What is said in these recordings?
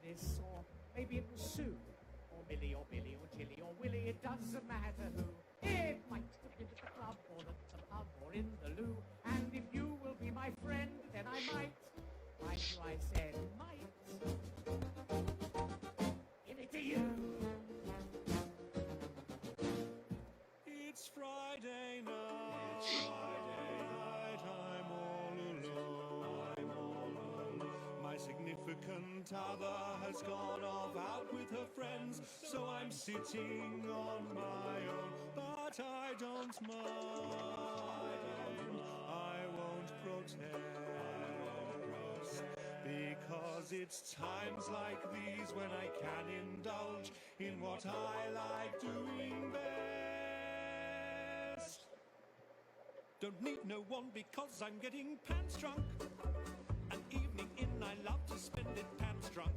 Alice, or maybe it was Sue, or Millie, or Billy, or Jilly, or Willie, it doesn't matter who. It might have been at the club, or the pub, or in the loo, and if you will be my friend, then I might, mind you, I said might, give it to you. It's Friday night. It's Friday night. I'm all alone. My significant other has gone off out with her friends, so I'm sitting on my own. But I don't mind. I won't protest, because it's times like these when I can indulge in what I like doing best. Don't need no one because I'm getting pants drunk. An evening in, I love to spend it pants drunk.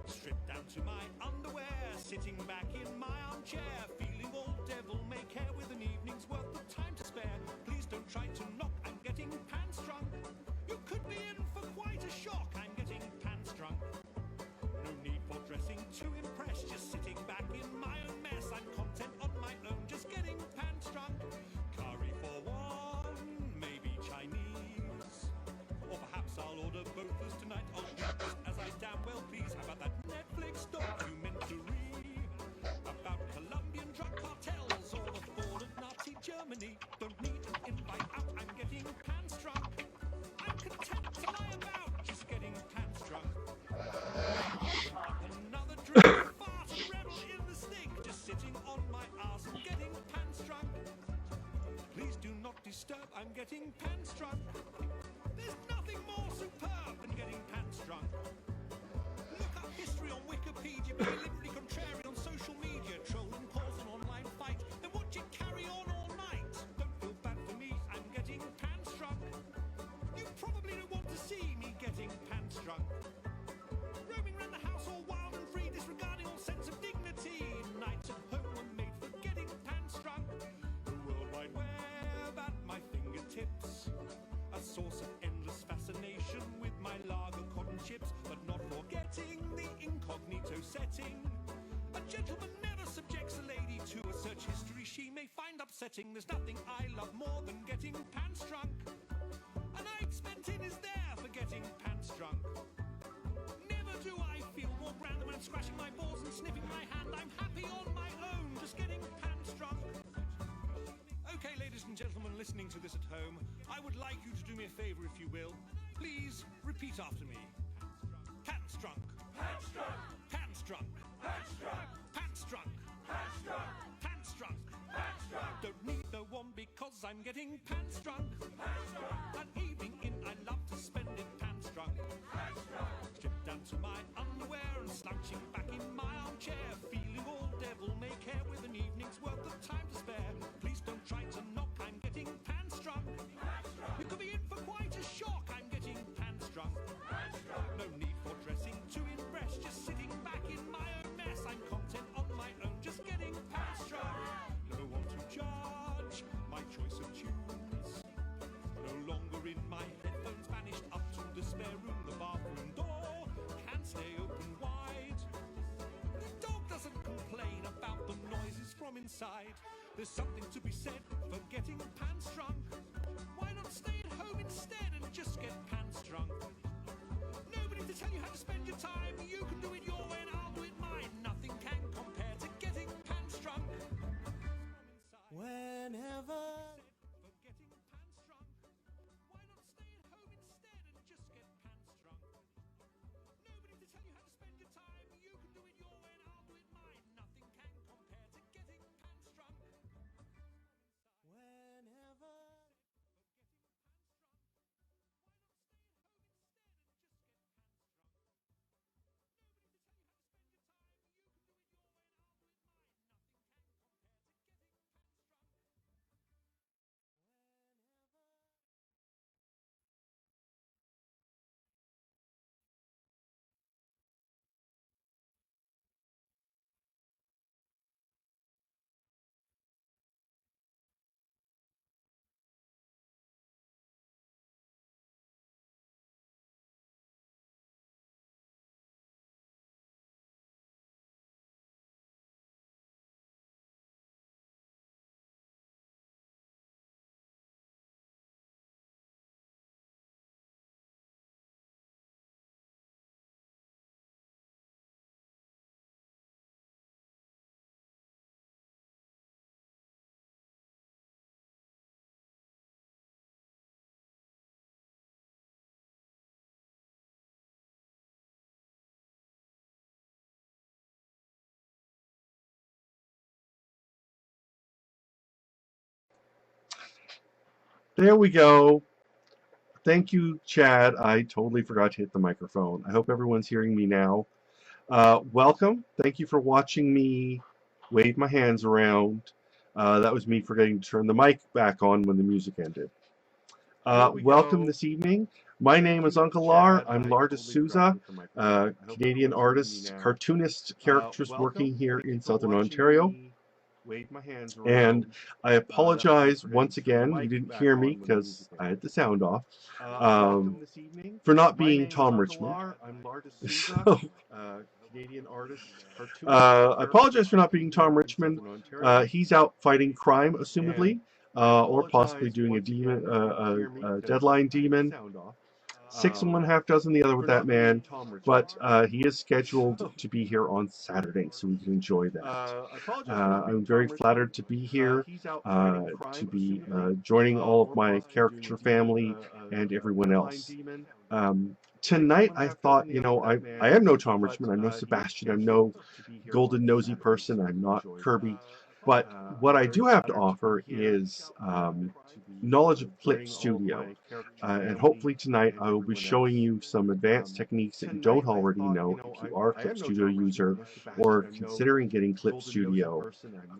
Stripped down to my underwear, sitting back in my armchair, feeling all devil-may-care with an evening's worth of time to spare. Please don't try to knock, I'm getting pants drunk. You could be in for quite a shock, I'm getting pants drunk. No need for dressing to impress, just sitting back in my own mess. I'm content on my own, just getting pants drunk. Curry for one, maybe Chinese, or perhaps I'll order both as tonight. I'll do just as I damn well please. How about that Netflix documentary about Colombian drug cartels or the fall of Nazi Germany? Don't need an invite out, I'm getting pants drunk. I'm content to lie about, just getting pants drunk. Another drink, fart and rebel in the stink, just sitting on my ass and getting pants drunk. Please do not disturb, I'm getting pants drunk. There's nothing more superb than getting pants drunk. Look up history on Wikipedia, be deliberately contrary on social media, troll and cause an online fight, then watch it carry on all night. Don't feel bad for me, I'm getting pants drunk. You probably don't want to see me getting pants drunk. Roaming around the house all wild and free, disregarding all sense of dignity. Nights at home were made for getting pants drunk. The World Wide Web at my fingertips, a source of endless fascination with my lager cotton chips, but not forgetting the incognito setting. A gentleman never subjects a lady to a search history she may find upsetting. There's nothing I love more than getting pants drunk. A night spent in is there for getting pants drunk. Never do I feel more grand than when I'm scratching my balls and sniffing my hand. I'm happy on my own, just getting pants drunk. Okay, ladies and gentlemen listening to this at home, I would like you to do me a favor, if you will. Please repeat after me. Pants drunk. Pants drunk. Pants drunk. Pants drunk. Pants drunk. Pants drunk. Pants drunk. Pants drunk. Don't need no one because I'm getting pants drunk. Pants drunk. An evening in, I love to spend it pants drunk. Pants drunk. Stripped down to my underwear and slouching back in my armchair, feeling all devil-may-care with an evening's worth of time to spare. Please don't try to knock, I'm getting pants drunk. You could be in for quite a shock, I'm getting pants drunk. No need for dressing to impress, just sitting back in my own mess. I'm content on my own, just getting pants drunk. No one to judge my choice of tunes. No longer in my headphones, vanished up to the spare room. The bathroom door can stay open wide. The dog doesn't complain about the noises from inside. There's something to be said for getting pants drunk. Why not stay at home instead and just get pants drunk? Nobody to tell you how to spend your time. You can do it your way and I'll do it mine. Nothing can compare to getting pants drunk. Whenever for getting pants drunk. Why not stay at home instead and just get pants drunk? Nobody to tell you how to spend your time. You can do it your way and I'll do it mine. Nothing can compare to getting pants drunk. Whenever for getting pants drunk. Why not stay at home instead? There we go. Thank you, Chad. I totally forgot to hit the microphone. I hope everyone's hearing me now. Welcome. Thank you for watching me wave my hands around. That was me forgetting to turn the mic back on when the music ended. Welcome this evening. My name is Uncle Lar. I'm Lar DeSouza, Canadian artist, cartoonist, caricaturist working here in Southern Ontario. And I apologize once again, you didn't hear me because I had the sound off, for not being Tom Richmond. So, I apologize for not being Tom Richmond. He's out fighting crime, assumedly, or possibly doing a demon, a deadline demon. 6 1/2 dozen the other with that man, but he is scheduled to be here on Saturday, so we can enjoy that. I'm very flattered to be here, to be joining all of my caricature family and everyone else. Tonight I thought, I am no Tom Richmond, I'm no Sebastian, I'm no golden nosy person, I'm not Kirby, but what I do have to offer is knowledge of Clip Studio. And hopefully tonight I will be showing you some advanced techniques that you don't already know if you are a Clip Studio user or considering getting Clip Studio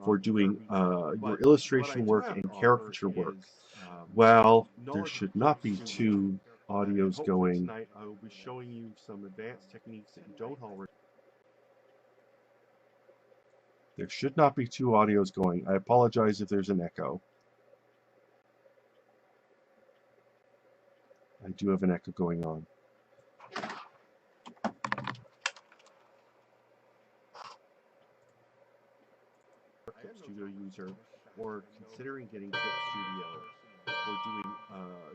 for doing your illustration work and caricature work. Well, there should not be two audios going. Tonight I will be showing you some advanced techniques that you don't already. There should not be two audios going. I apologize if there's an echo. I do have an echo going on. Studio user or considering getting Clip Studio or doing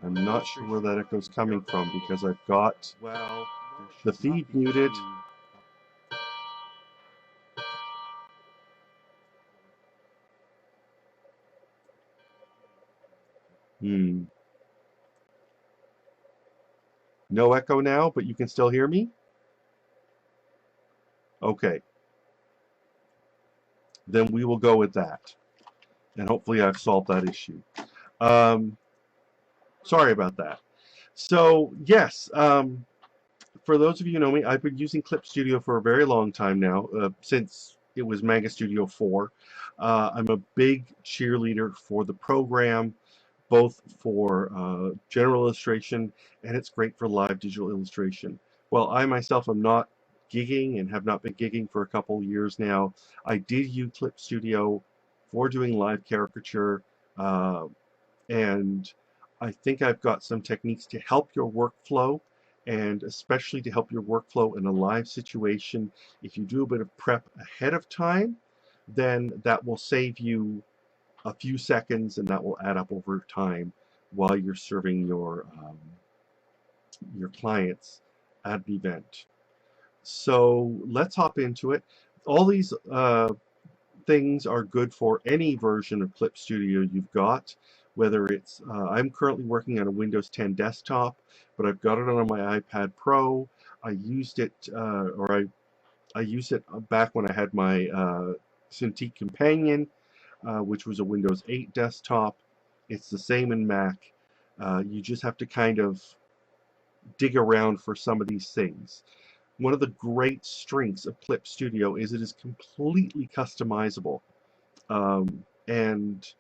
I'm not sure where that echo is coming from because I've got the feed muted. No echo now, but you can still hear me? Okay. Then we will go with that. And hopefully I've solved that issue. Sorry about that. So, yes, for those of you who know me, I've been using Clip Studio for a very long time now, since it was Manga Studio 4. I'm a big cheerleader for the program, both for general illustration, and it's great for live digital illustration. Well, I myself am not gigging and have not been gigging for a couple years now. I did use Clip Studio for doing live caricature, and I think I've got some techniques to help your workflow, and especially to help your workflow in a live situation. If you do a bit of prep ahead of time, then that will save you a few seconds, and that will add up over time while you're serving your clients at an event. So let's hop into it. All these things are good for any version of Clip Studio you've got, whether it's I'm currently working on a Windows 10 desktop, but I've got it on my iPad Pro. I used it, I used it back when I had my Cintiq Companion, which was a Windows 8 desktop. It's the same in Mac. You just have to kind of dig around for some of these things. One of the great strengths of Clip Studio is it is completely customizable. And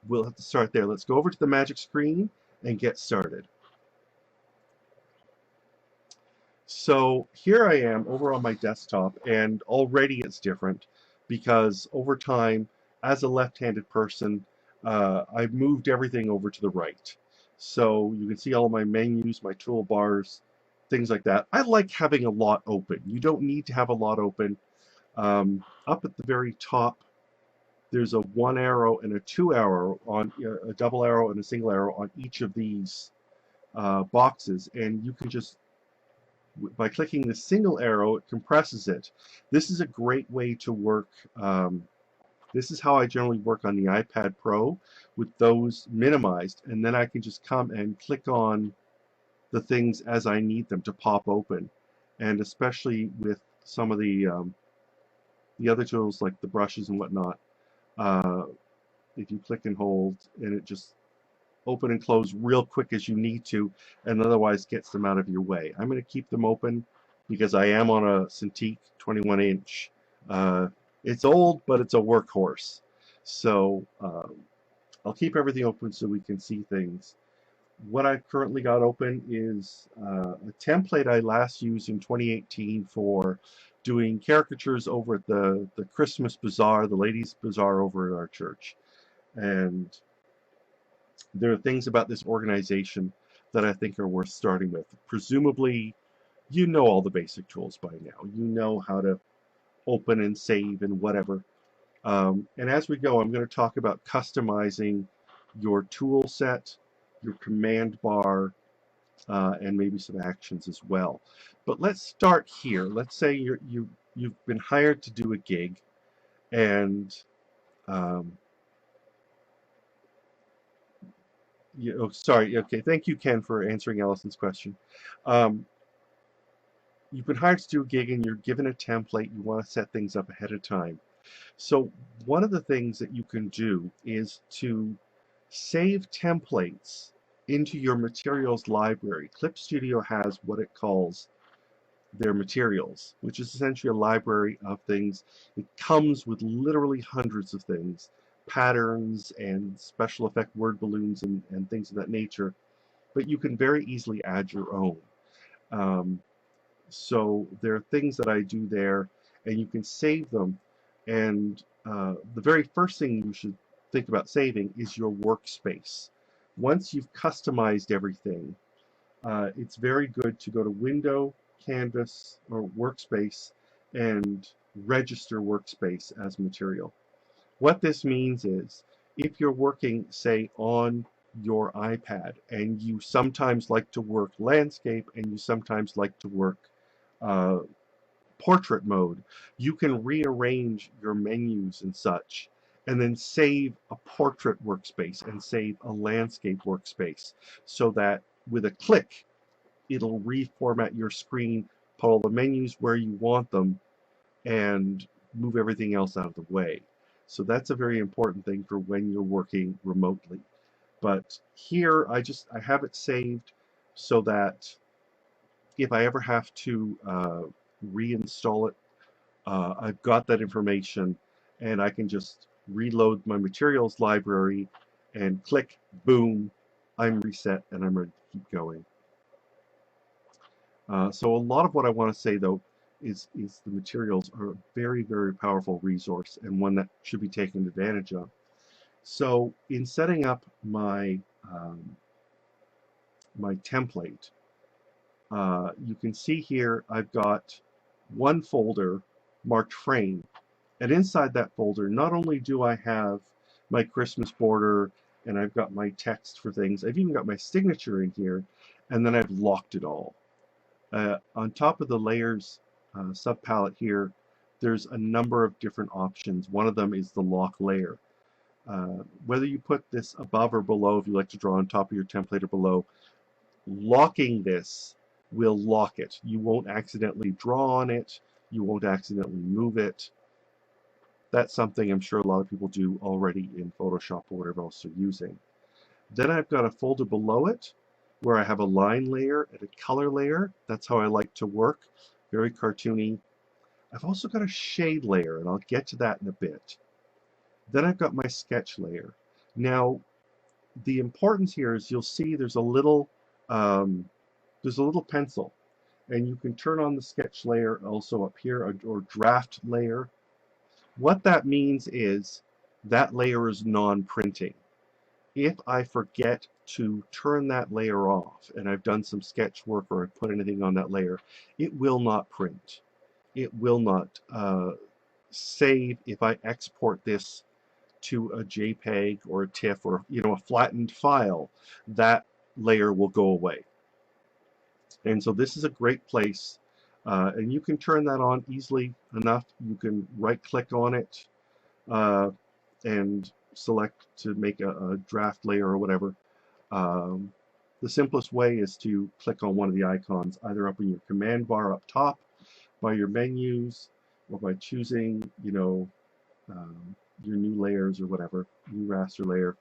we'll have to start there. Let's go over to the magic screen and get started. So here I am over on my desktop, and already it's different because over time, as a left-handed person, I've moved everything over to the right. So you can see all my menus, my toolbars, things like that. I like having a lot open. You don't need to have a lot open. Up at the very top, there's a 1 arrow and a 2 arrow on a double arrow and a single arrow on each of these boxes, and you can just, by clicking the single arrow, it compresses it. This is a great way to work. This is how I generally work on the iPad Pro with those minimized, and then I can just come and click on the things as I need them to pop open. And especially with some of the other tools like the brushes and whatnot, if you click and hold and it just open and close real quick as you need to, and otherwise gets them out of your way. I'm going to keep them open because I am on a Cintiq 21-inch. It's old, but it's a workhorse. So I'll keep everything open so we can see things. What I've currently got open is a template I last used in 2018 for doing caricatures over at the Christmas Bazaar, the ladies' bazaar over at our church. And there are things about this organization that I think are worth starting with. Presumably, you know all the basic tools by now. You know how to open and save and whatever. And as we go, I'm going to talk about customizing your tool set, your command bar, and maybe some actions as well. But let's start here. Let's say you've been hired to do a gig, and sorry. Okay, thank you, Ken, for answering Allison's question. You've been hired to do a gig, and you're given a template. You want to set things up ahead of time. So one of the things that you can do is to save templates into your materials library. Clip Studio has what it calls their materials, which is essentially a library of things. It comes with literally hundreds of things, patterns and special effect word balloons and things of that nature, but you can very easily add your own. So there are things that I do there, and you can save them. And the very first thing you should think about saving is your workspace. Once you've customized everything, it's very good to go to Window, Canvas, or Workspace and register Workspace as material. What this means is if you're working, say, on your iPad and you sometimes like to work landscape and you sometimes like to work portrait mode, you can rearrange your menus and such, and then save a portrait workspace and save a landscape workspace, so that with a click, it'll reformat your screen, put all the menus where you want them, and move everything else out of the way. So that's a very important thing for when you're working remotely. But here, I have it saved so that if I ever have to reinstall it, I've got that information, and I can just reload my materials library and click, boom, I'm reset and I'm ready to keep going. So a lot of what I want to say, though, is the materials are a very, very powerful resource and one that should be taken advantage of. So in setting up my my template, you can see here I've got one folder marked frame, and inside that folder not only do I have my Christmas border and I've got my text for things, I've even got my signature in here, and then I've locked it all. On top of the layers subpalette here, there's a number of different options. One of them is the lock layer. Whether you put this above or below, if you like to draw on top of your template or below, locking this will lock it. You won't accidentally draw on it. You won't accidentally move it. That's something I'm sure a lot of people do already in Photoshop or whatever else they're using. Then I've got a folder below it where I have a line layer and a color layer. That's how I like to work. Very cartoony. I've also got a shade layer, and I'll get to that in a bit. Then I've got my sketch layer. Now, the importance here is you'll see there's a little pencil, and you can turn on the sketch layer also up here, or draft layer. What that means is that layer is non-printing. If I forget to turn that layer off, and I've done some sketch work or I put anything on that layer, it will not print. It will not save. If I export this to a JPEG or a TIFF or a flattened file, that layer will go away. And so this is a great place, and you can turn that on easily enough. You can right-click on it and select to make a draft layer or whatever. The simplest way is to click on one of the icons, either up in your command bar up top, by your menus, or by choosing, your new layers or whatever, new raster layer.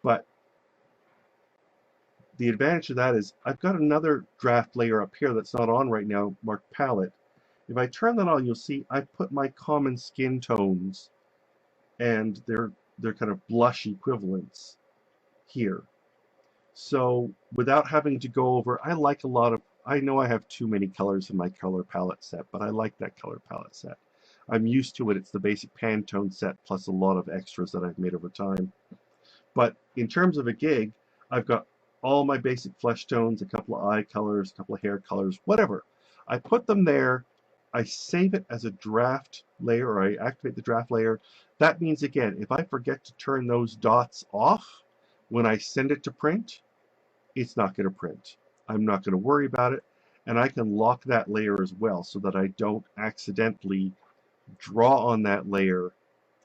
But the advantage of that is I've got another draft layer up here that's not on right now, marked palette. If I turn that on, you'll see I put my common skin tones and their kind of blush equivalents here. So without having to go over, I know I have too many colors in my color palette set, but I like that color palette set. I'm used to it. It's the basic Pantone set plus a lot of extras that I've made over time. But in terms of a gig, I've got all my basic flesh tones, a couple of eye colors, a couple of hair colors, whatever. I put them there. I save it as a draft layer, or I activate the draft layer. That means, again, if I forget to turn those dots off when I send it to print, it's not going to print. I'm not going to worry about it, and I can lock that layer as well so that I don't accidentally draw on that layer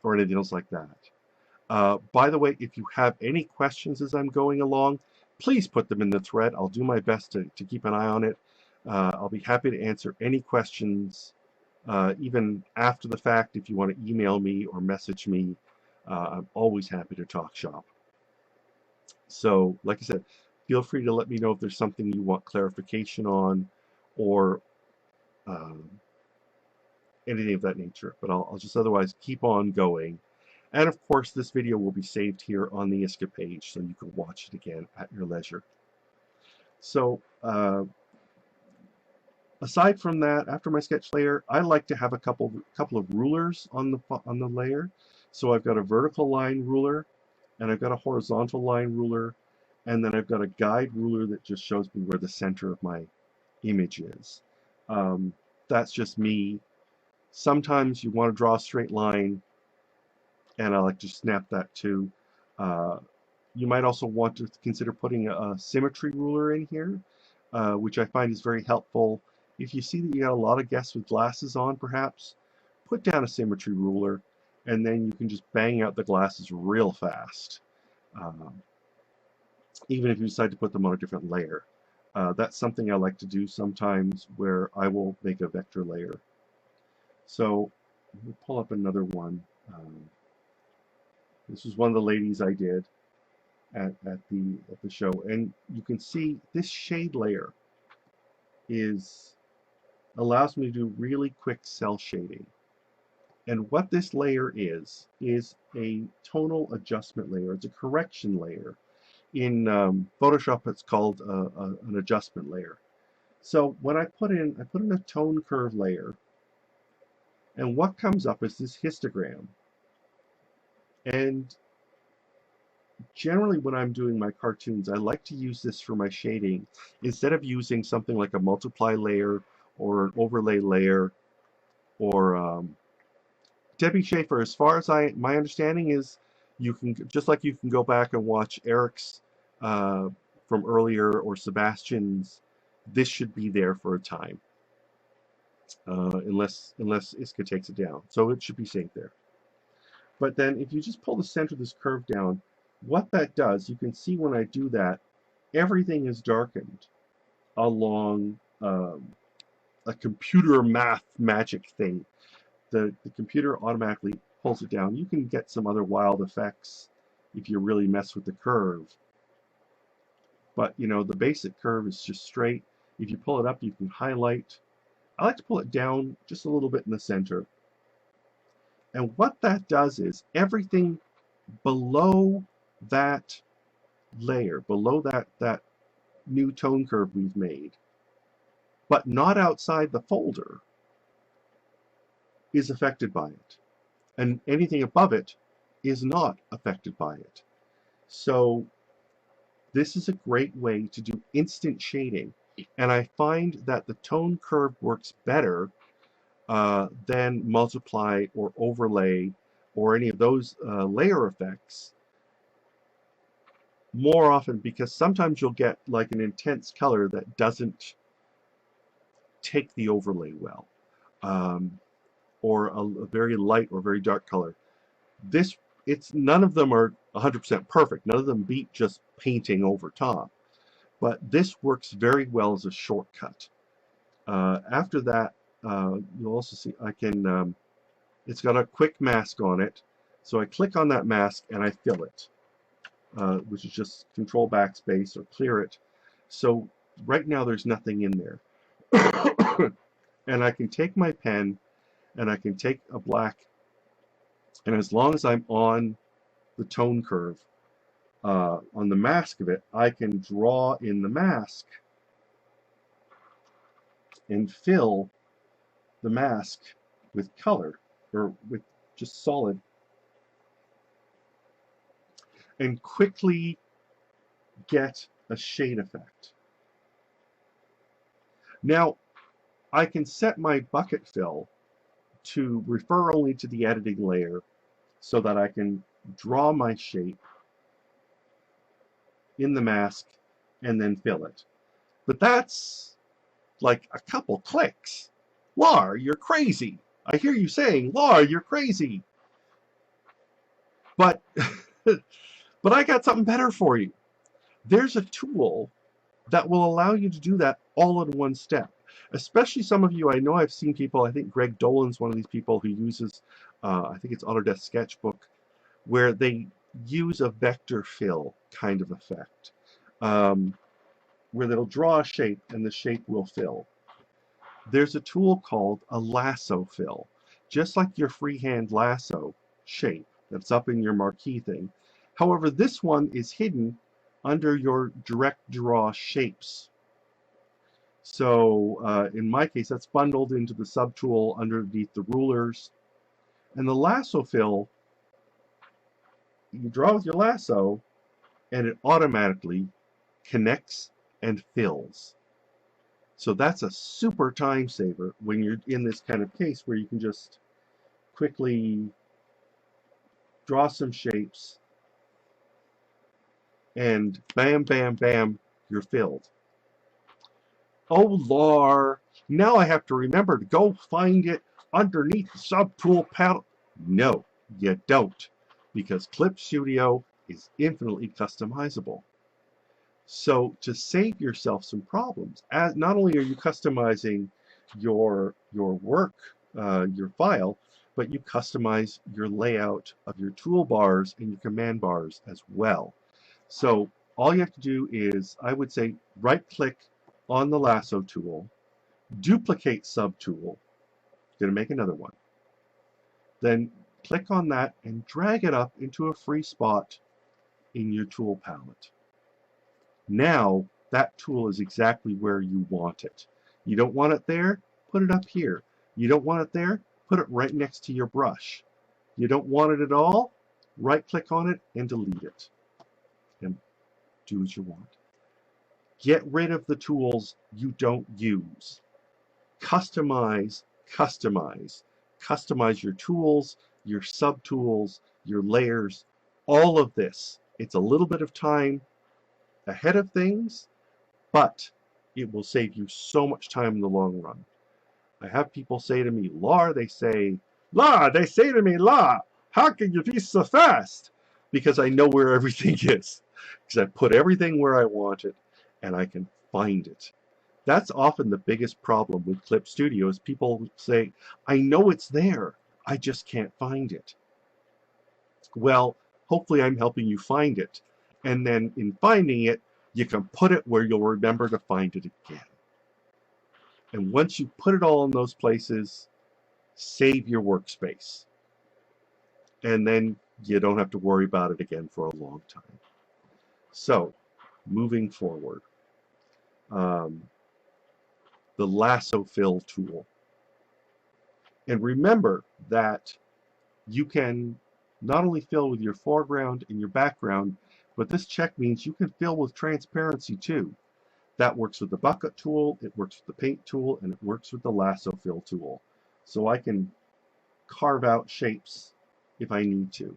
or anything else like that. By the way, if you have any questions as I'm going along, please put them in the thread. I'll do my best to keep an eye on it. I'll be happy to answer any questions, even after the fact. If you want to email me or message me, I'm always happy to talk shop. So, like I said, feel free to let me know if there's something you want clarification on, or anything of that nature. But I'll just otherwise keep on going. And of course, this video will be saved here on the ISCA page, so you can watch it again at your leisure. So, aside from that, after my sketch layer, I like to have a couple of rulers on the layer. So I've got a vertical line ruler, and I've got a horizontal line ruler, and then I've got a guide ruler that just shows me where the center of my image is. That's just me. Sometimes you want to draw a straight line, and I like to snap that too. You might also want to consider putting a symmetry ruler in here, which I find is very helpful. If you see that you got a lot of guests with glasses on, perhaps, put down a symmetry ruler, and then you can just bang out the glasses real fast, even if you decide to put them on a different layer. That's something I like to do sometimes, where I will make a vector layer. So let me pull up another one. This was one of the ladies I did at the show, and you can see this shade layer allows me to do really quick cell shading. And what this layer is a tonal adjustment layer. It's a correction layer. In Photoshop, it's called an adjustment layer. So when I put in a tone curve layer, and what comes up is this histogram. And generally when I'm doing my cartoons, I like to use this for my shading instead of using something like a multiply layer or an overlay layer, or Debbie Schaefer, as far as my understanding is, you can, just like you can go back and watch Eric's from earlier, or Sebastian's, this should be there for a time, unless ISCA takes it down. So it should be saved there. But then if you just pull the center of this curve down, what that does, you can see when I do that, everything is darkened along a computer math magic thing. The computer automatically pulls it down. You can get some other wild effects if you really mess with the curve. But you know, the basic curve is just straight. If you pull it up, you can highlight. I like to pull it down just a little bit in the center. And what that does is everything below that layer, below that new tone curve we've made, but not outside the folder, is affected by it. And anything above it is not affected by it. So this is a great way to do instant shading. And I find that the tone curve works better than multiply or overlay or any of those layer effects more often, because sometimes you'll get like an intense color that doesn't take the overlay well, or a very light or very dark color. None of them are 100% perfect. None of them beat just painting over top, but this works very well as a shortcut. After that, you'll also see I can, it's got a quick mask on it, so I click on that mask and I fill it. which is just Control Backspace or clear it. So right now there's nothing in there. And I can take my pen and I can take a black, and as long as I'm on the tone curve, on the mask of it, I can draw in the mask and fill the mask with color, or with just solid, and quickly get a shade effect. Now, I can set my bucket fill to refer only to the editing layer so that I can draw my shape in the mask and then fill it. But that's like a couple clicks. Lar, you're crazy. I hear you saying, Lar, you're crazy. But, but I got something better for you. There's a tool that will allow you to do that all in one step. Especially some of you, I know I've seen people, I think Greg Dolan's one of these people who uses, I think it's Autodesk Sketchbook, where they use a vector fill kind of effect, where they'll draw a shape and the shape will fill. There's a tool called a lasso fill, just like your freehand lasso shape that's up in your marquee thing. However, this one is hidden under your direct draw shapes. So in my case, that's bundled into the subtool underneath the rulers. And the lasso fill, you draw with your lasso, and it automatically connects and fills. So that's a super time saver when you're in this kind of case where you can just quickly draw some shapes, and bam, bam, bam, you're filled. Oh, Lar, now I have to remember to go find it underneath the Subtool panel. No, you don't, because Clip Studio is infinitely customizable. So to save yourself some problems, as not only are you customizing your work, your file, but you customize your layout of your toolbars and your command bars as well. So all you have to do is, I would say, right-click on the lasso tool, duplicate subtool, going to make another one, then click on that and drag it up into a free spot in your tool palette. Now that tool is exactly where you want it. You don't want it there? Put it up here. You don't want it there? Put it right next to your brush. You don't want it at all? Right-click on it and delete it. And do what you want. Get rid of the tools you don't use. Customize, customize. Customize your tools, your subtools, your layers, all of this. It's a little bit of time ahead of things, but it will save you so much time in the long run. I have people say to me, Lar, they say to me, Lar, how can you be so fast? Because I know where everything is. Because I put everything where I want it, and I can find it. That's often the biggest problem with Clip Studio is people say, I know it's there, I just can't find it. Well, hopefully I'm helping you find it. And then in finding it, you can put it where you'll remember to find it again. And once you put it all in those places, save your workspace. And then you don't have to worry about it again for a long time. So, moving forward, the lasso fill tool. And remember that you can not only fill with your foreground and your background, but this check means you can fill with transparency too. That works with the bucket tool, it works with the paint tool, and it works with the lasso fill tool. So I can carve out shapes if I need to.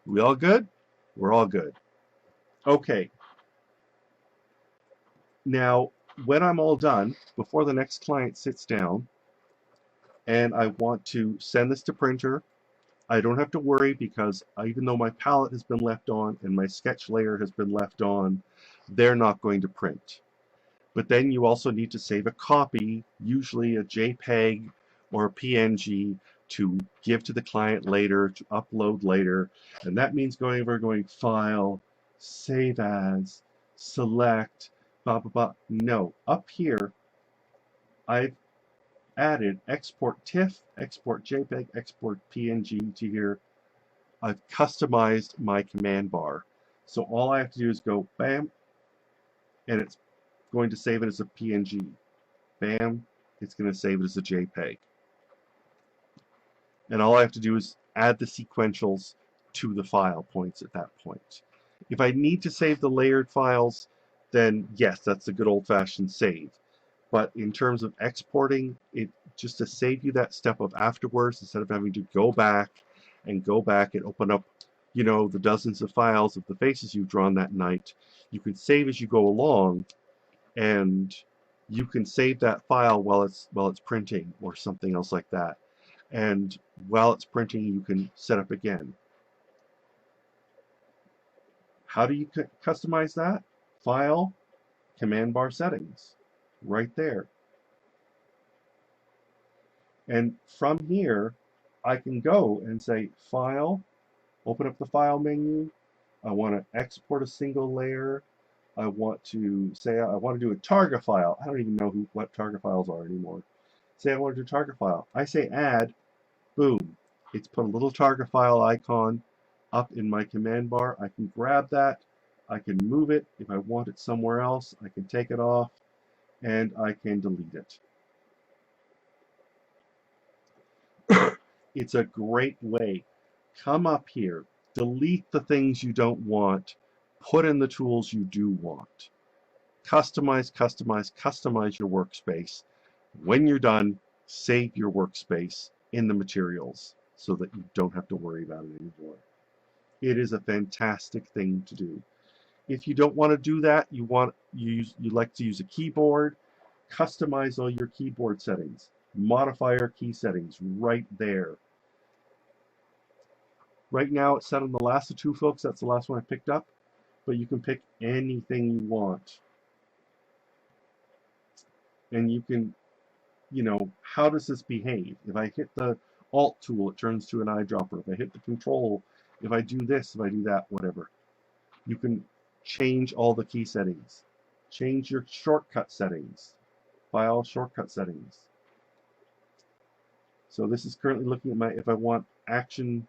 We all good? We're all good. Okay. Now, when I'm all done, before the next client sits down, and I want to send this to printer, I don't have to worry because even though my palette has been left on and my sketch layer has been left on, they're not going to print. But then you also need to save a copy, usually a JPEG or a PNG, to give to the client later, to upload later. And that means going File, Save As, Select, blah, blah, blah. No, up here, I've added Export TIFF, Export JPEG, Export PNG to here. I've customized my command bar. So all I have to do is go bam, and it's going to save it as a PNG. Bam, it's going to save it as a JPEG. And all I have to do is add the sequentials to the file points at that point. If I need to save the layered files, then yes, that's a good old-fashioned save. But in terms of exporting, it just to save you that step of afterwards, instead of having to go back and open up, you know, the dozens of files of the faces you've drawn that night, you can save as you go along, and you can save that file while it's printing or something else like that. And while it's printing, you can set up again. How do you customize that? File, command bar settings, right there. And from here, I can go and say File, open up the File menu. I want to export a single layer. I want to say I want to do a target file. I don't even know what target files are anymore. Say I want to do a target file. I say Add, boom. It's put a little target file icon up in my command bar. I can grab that. I can move it. If I want it somewhere else, I can take it off, and I can delete it. It's a great way. Come up here, delete the things you don't want, put in the tools you do want. Customize, customize, customize your workspace. When you're done, save your workspace in the materials so that you don't have to worry about it anymore. It is a fantastic thing to do. If you don't want to do that, you like to use a keyboard, customize all your keyboard settings. Modifier key settings right there. Right now it's set on the last of two, folks. That's the last one I picked up. But you can pick anything you want. And you can, you know, how does this behave? If I hit the Alt tool, it turns to an eyedropper. If I hit the Control, if I do this, if I do that, whatever. You can change all the key settings. Change your shortcut settings. File shortcut settings. So this is currently looking at my, if I want action,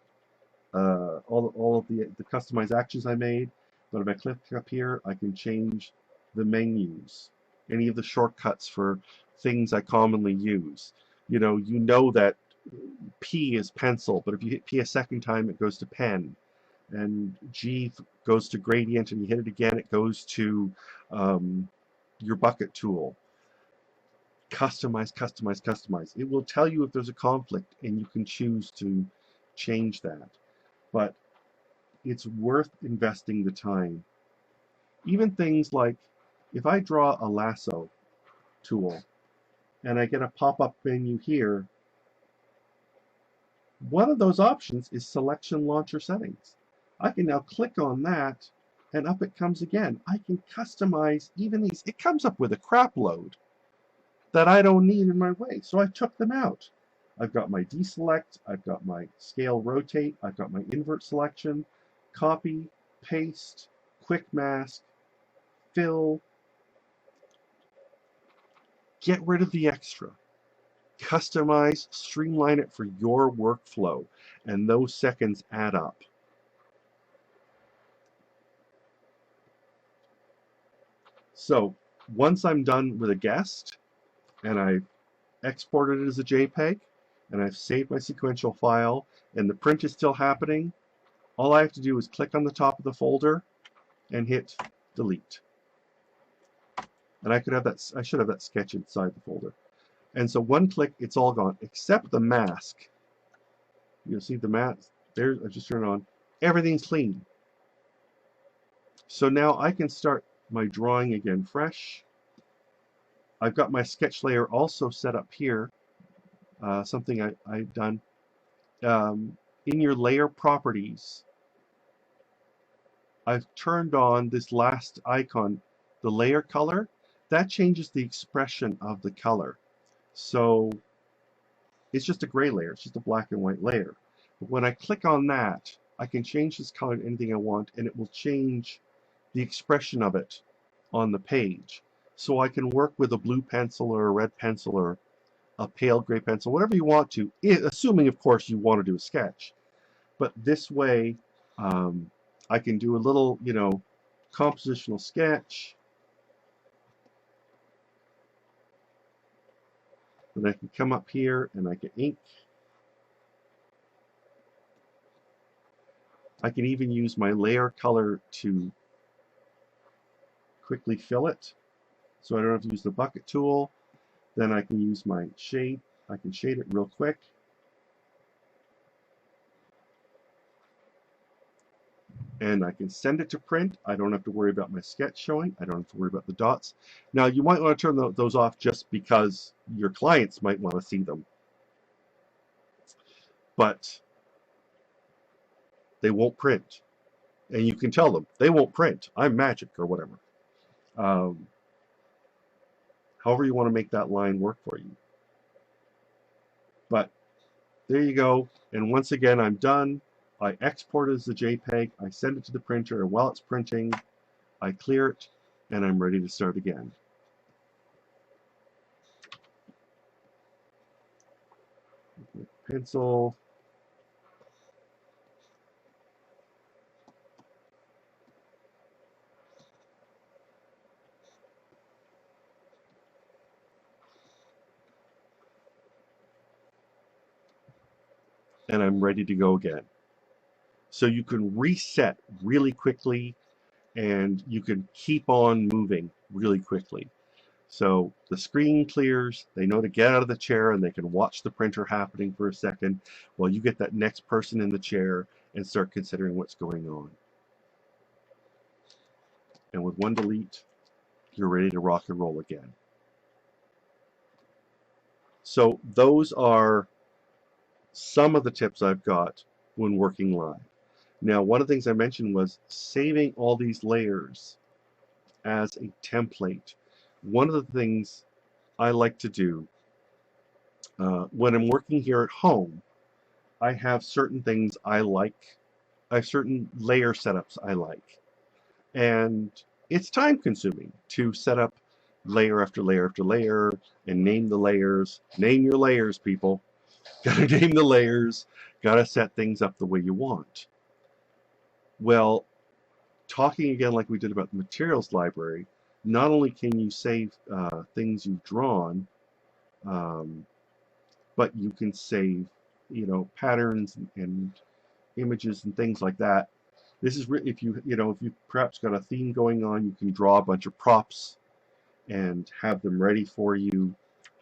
all of the customized actions I made. But if I click up here, I can change the menus, any of the shortcuts for things I commonly use. You know that P is pencil, but if you hit P a second time, it goes to pen. And G goes to gradient, and you hit it again, it goes to your bucket tool. Customize, customize, customize. It will tell you if there's a conflict, and you can choose to change that. But it's worth investing the time. Even things like, if I draw a lasso tool, and I get a pop-up menu here, one of those options is Selection Launcher Settings. I can now click on that, and up it comes again. I can customize even these. It comes up with a crap load that I don't need in my way, so I took them out. I've got my deselect, I've got my scale rotate, I've got my invert selection, copy, paste, quick mask, fill. Get rid of the extra. Customize, streamline it for your workflow, and those seconds add up. So once I'm done with a guest, and I've exported it as a JPEG, and I've saved my sequential file, and the print is still happening, all I have to do is click on the top of the folder and hit delete. And I should have that sketch inside the folder. And so one click, it's all gone, except the mask. You'll see the mask, there, I just turn it on. Everything's clean. So now I can start my drawing again fresh. I've got my sketch layer also set up here. Something I've done. In your layer properties, I've turned on this last icon, the layer color. That changes the expression of the color. So it's just a gray layer. It's just a black and white layer. But when I click on that, I can change this color to anything I want, and it will change the expression of it on the page. So I can work with a blue pencil or a red pencil or a pale gray pencil, whatever you want to, assuming, of course, you want to do a sketch. But this way, I can do a little, compositional sketch. Then I can come up here and I can ink. I can even use my layer color to quickly fill it, so I don't have to use the bucket tool. Then I can use my shade. I can shade it real quick. And I can send it to print. I don't have to worry about my sketch showing. I don't have to worry about the dots. Now, you might want to turn those off just because your clients might want to see them. But they won't print. And you can tell them, they won't print. I'm magic or whatever. However you want to make that line work for you. But there you go. And once again, I'm done. I export it as a JPEG. I send it to the printer. And while it's printing, I clear it. And I'm ready to start again. Pencil. And I'm ready to go again. So you can reset really quickly, and you can keep on moving really quickly. So the screen clears, they know to get out of the chair, and they can watch the printer happening for a second while you get that next person in the chair and start considering what's going on. And with one delete, you're ready to rock and roll again. So those are some of the tips I've got when working live. Now, one of the things I mentioned was saving all these layers as a template. One of the things I like to do when I'm working here at home, I have certain things I like. I have certain layer setups I like. And it's time consuming to set up layer after layer after layer and name the layers. Name your layers, people. Gotta name the layers. Gotta set things up the way you want. Well, talking again like we did about the materials library, not only can you save things you've drawn, but you can save, patterns and images and things like that. This is if you perhaps got a theme going on, you can draw a bunch of props and have them ready for you.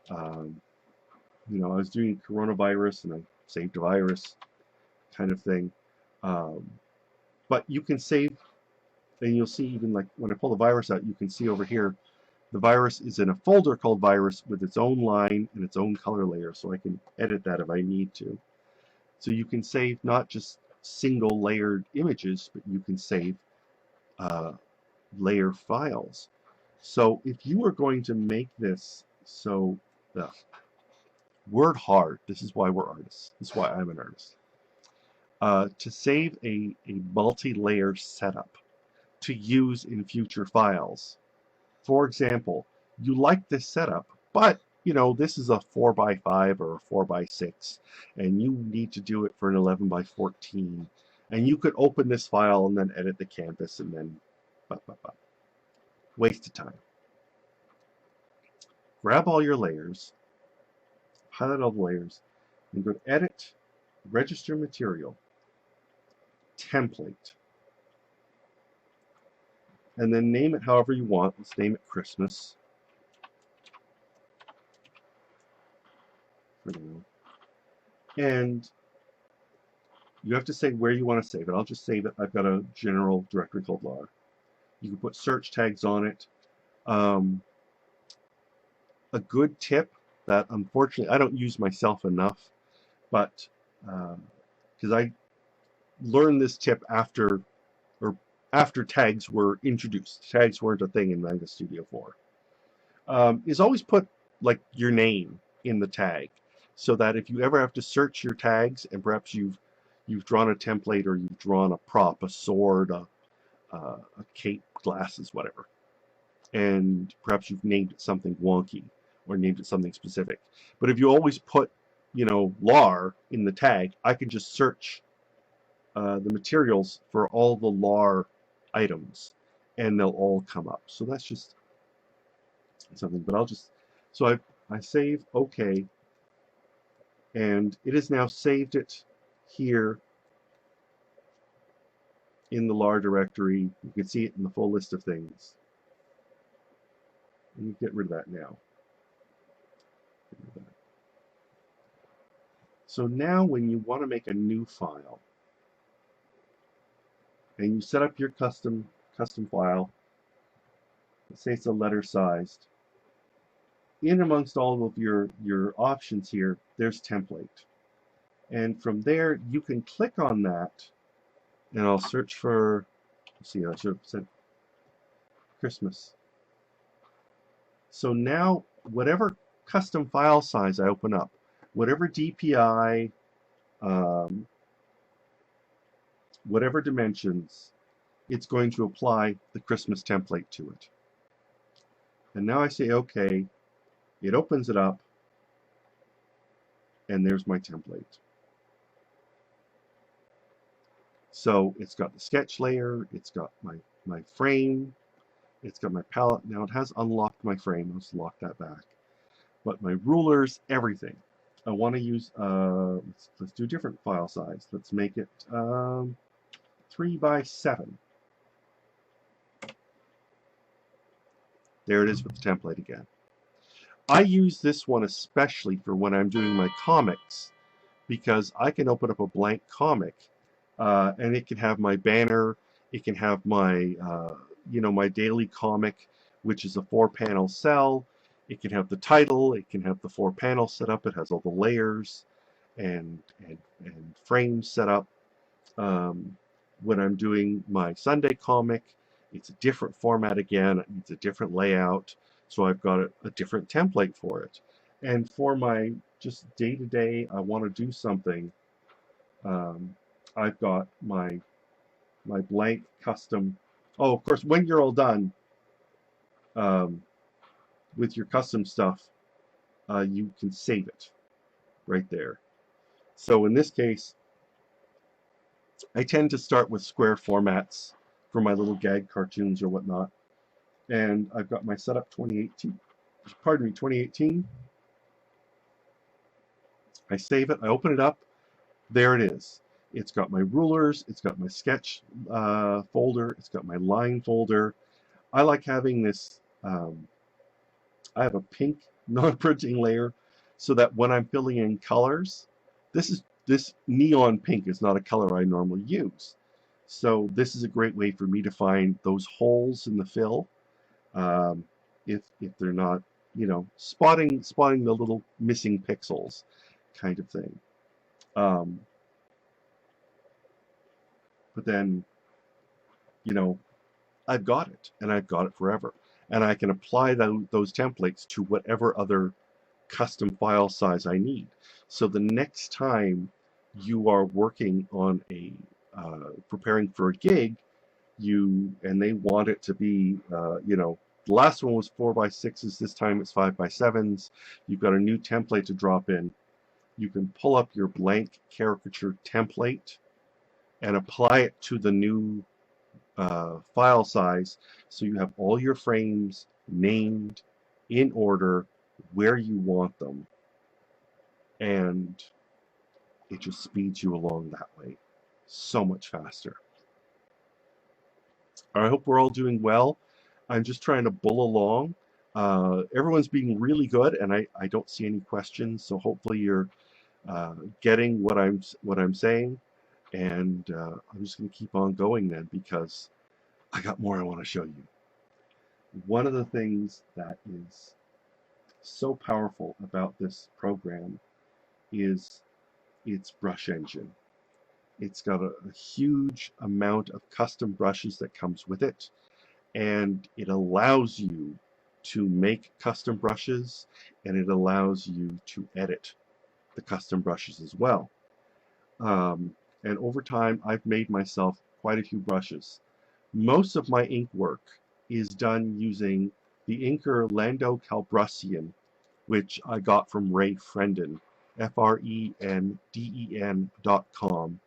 I was doing coronavirus and I saved a virus kind of thing. But you can save, and you'll see even like when I pull the virus out, you can see over here, the virus is in a folder called virus with its own line and its own color layer, so I can edit that if I need to. So you can save not just single layered images, but you can save layer files. So if you are going to make this, word hard, this is why we're artists, this is why I'm an artist, to save a multi-layer setup to use in future files. For example, you like this setup, but this is a 4x5 or a 4x6, and you need to do it for an 11x14, and you could open this file and then edit the canvas and then waste of time. Grab all your layers, highlight all the layers, and go to Edit, Register Material, Template, and then name it however you want. Let's name it Christmas. And you have to say where you want to save it. I'll just save it. I've got a general directory called Lar. You can put search tags on it. A good tip that unfortunately I don't use myself enough, but because I learned this tip after tags were introduced. Tags weren't a thing in Manga Studio 4. Is always put like your name in the tag. so that if you ever have to search your tags, and perhaps you've drawn a template, or you've drawn a prop, a sword, a cape, glasses, whatever, and perhaps you've named it something wonky or named it something specific. But if you always put, Lar in the tag, I can just search the materials for all the Lar items, and they'll all come up. So that's just something. But so I save OK, and it has now saved it here in the Lar directory. You can see it in the full list of things. Let me get rid of that now. So now when you want to make a new file, and you set up your custom file, let's say it's a letter sized, in amongst all of your options here, there's template. And from there, you can click on that, and I'll search for, let's see, I should have said Christmas. So now, whatever custom file size I open up, whatever DPI, whatever dimensions, it's going to apply the Christmas template to it. And now I say OK, it opens it up, and there's my template. So it's got the sketch layer, it's got my frame, it's got my palette. Now it has unlocked my frame. Let's lock that back. But my rulers, everything. I want to use, let's do a different file size. Let's make it 3 by 7. There it is with the template again. I use this one especially for when I'm doing my comics, because I can open up a blank comic, and it can have my banner, it can have my, my daily comic, which is a 4-panel cell. It can have the title, it can have the 4-panel set up, it has all the layers and frames set up. When I'm doing my Sunday comic, it's a different format again, it's a different layout, so I've got a different template for it. And for my just day-to-day, I want to do something, I've got my blank custom. Oh, of course, when you're all done with your custom stuff, you can save it right there. So in this case, I tend to start with square formats for my little gag cartoons or whatnot. And I've got my setup 2018. I save it, I open it up, there it is. It's got my rulers, it's got my sketch folder, it's got my line folder. I like having this, I have a pink non-printing layer so that when I'm filling in colors, this neon pink is not a color I normally use. So this is a great way for me to find those holes in the fill, if they're not, spotting the little missing pixels kind of thing. But then, I've got it, and I've got it forever. And I can apply those templates to whatever other custom file size I need. So the next time you are working on preparing for a gig, and they want it to be, the last one was 4 by 6s, this time it's 5 by 7s. You've got a new template to drop in. You can pull up your blank caricature template and apply it to the new file size, so you have all your frames named in order where you want them, and it just speeds you along that way so much faster. I hope we're all doing well. I'm just trying to bull along. Everyone's being really good, and I don't see any questions, so hopefully you're getting what I'm saying. And I'm just going to keep on going then, because I got more I want to show you. One of the things that is so powerful about this program is its brush engine. It's got a huge amount of custom brushes that comes with it, and it allows you to make custom brushes, and it allows you to edit the custom brushes as well. And over time, I've made myself quite a few brushes. Most of my ink work is done using the inker Lando Calrissian, which I got from Ray Frenden, FRENDEN.com.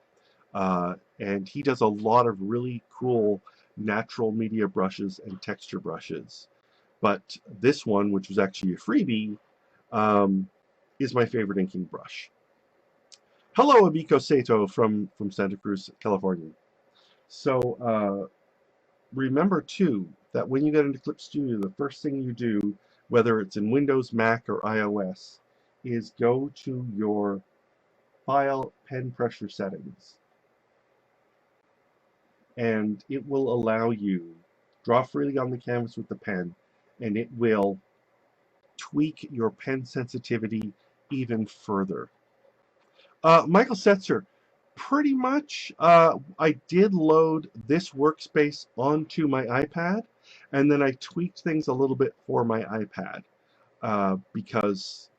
And he does a lot of really cool natural media brushes and texture brushes. But this one, which was actually a freebie, is my favorite inking brush. Hello, Abiko Sato from Santa Cruz, California. So remember too that when you get into Clip Studio, the first thing you do, whether it's in Windows, Mac, or iOS, is go to your File Pen Pressure settings. And it will allow you draw freely on the canvas with the pen, and it will tweak your pen sensitivity even further. Michael Setzer, pretty much I did load this Workspace onto my iPad, and then I tweaked things a little bit for my iPad because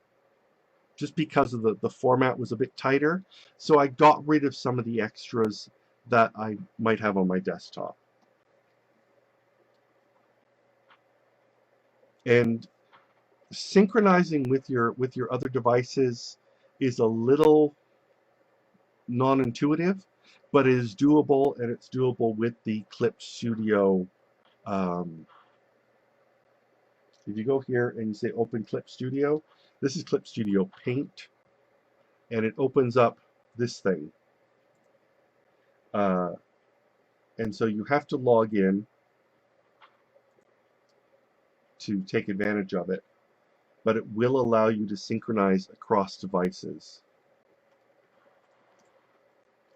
of the format was a bit tighter, so I got rid of some of the extras that I might have on my desktop. And synchronizing with your other devices is a little non-intuitive, but it is doable, and it's doable with the Clip Studio. If you go here and you say open Clip Studio, this is Clip Studio Paint, and it opens up this thing. And so you have to log in to take advantage of it, but it will allow you to synchronize across devices.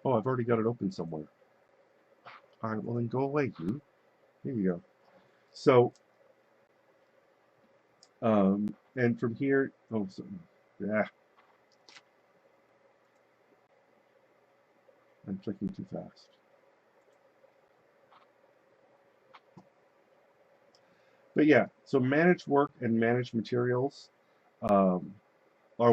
Oh, I've already got it open somewhere. All right, well then go away, you. Here you go. So, and from here, yeah, I'm clicking too fast. But yeah, so manage work and manage materials are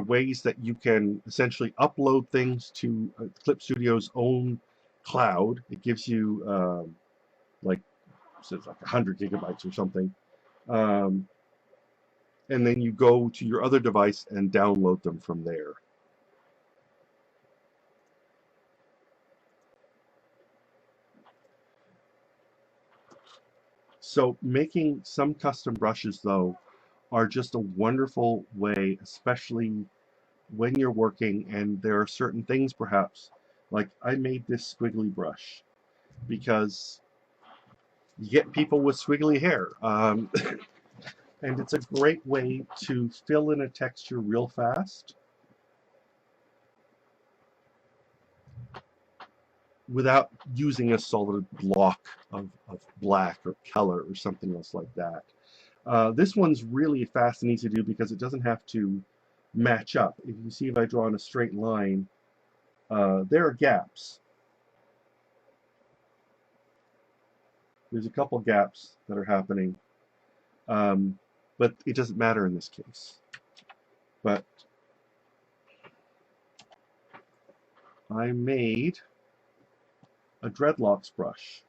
ways that you can essentially upload things to Clip Studio's own cloud. It gives you like 100 gigabytes or something. And then you go to your other device and download them from there. So making some custom brushes, though, are just a wonderful way, especially when you're working and there are certain things, perhaps, like I made this squiggly brush because you get people with squiggly hair. And it's a great way to fill in a texture real fast without using a solid block of black or color or something else like that. This one's really fast and easy to do because it doesn't have to match up. If you see, if I draw in a straight line, there are gaps. There's a couple gaps that are happening, but it doesn't matter in this case. But I made a dreadlocks brush.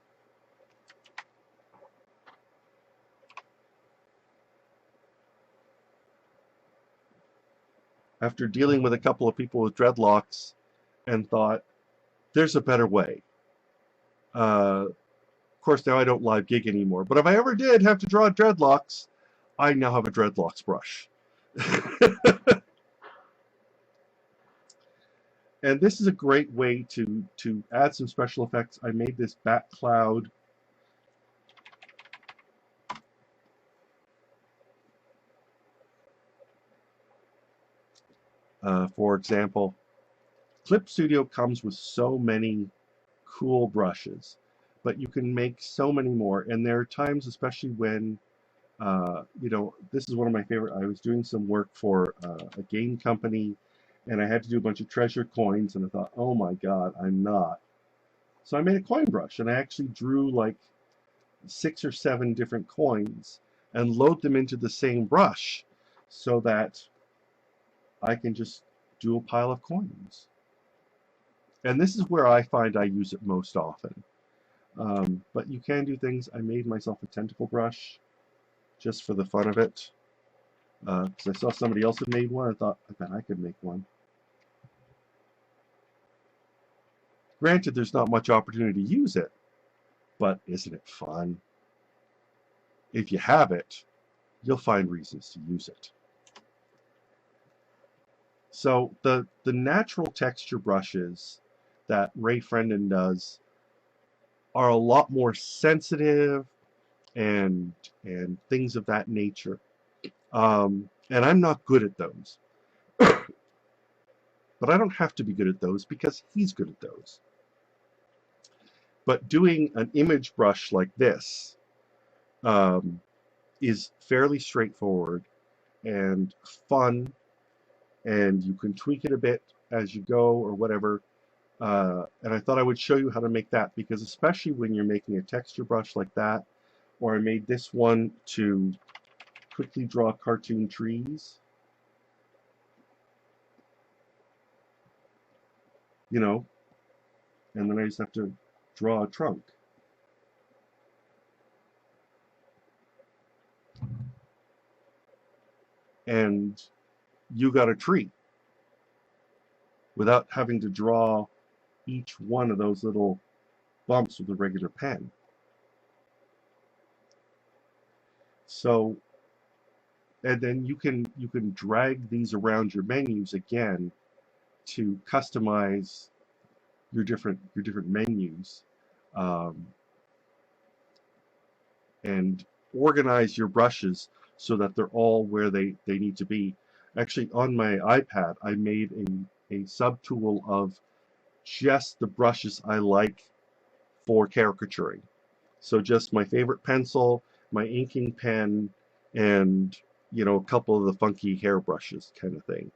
After dealing with a couple of people with dreadlocks and thought, there's a better way. Of course, now I don't live gig anymore, but if I ever did have to draw dreadlocks, I now have a dreadlocks brush. And this is a great way to add some special effects. I made this bat cloud. For example, Clip Studio comes with so many cool brushes, but you can make so many more. And there are times, especially when, you know, this is one of my favorite. I was doing some work for a game company, and I had to do a bunch of treasure coins, and I thought, oh my God, I'm not. So I made a coin brush, and I actually drew like 6 or 7 different coins and load them into the same brush so that I can just do a pile of coins. And this is where I find I use it most often. But you can do things. I made myself a tentacle brush just for the fun of it. Because I saw somebody else had made one. I thought, I bet I could make one. Granted, there's not much opportunity to use it, but isn't it fun? If you have it, you'll find reasons to use it. So the natural texture brushes that Ray Frendon does are a lot more sensitive and things of that nature. And I'm not good at those. But I don't have to be good at those because he's good at those. But doing an image brush like this is fairly straightforward and fun, and you can tweak it a bit as you go or whatever. And I thought I would show you how to make that, because especially when you're making a texture brush like that, or I made this one to quickly draw cartoon trees, you know, and then I just have to draw a trunk. And you got a tree without having to draw each one of those little bumps with a regular pen. So, and then you can drag these around your menus again to customize your different menus, and organize your brushes so that they're all where they need to be. Actually, on my iPad, I made a subtool of just the brushes I like for caricaturing. So just my favorite pencil, my inking pen, and you know, a couple of the funky hair brushes kind of thing.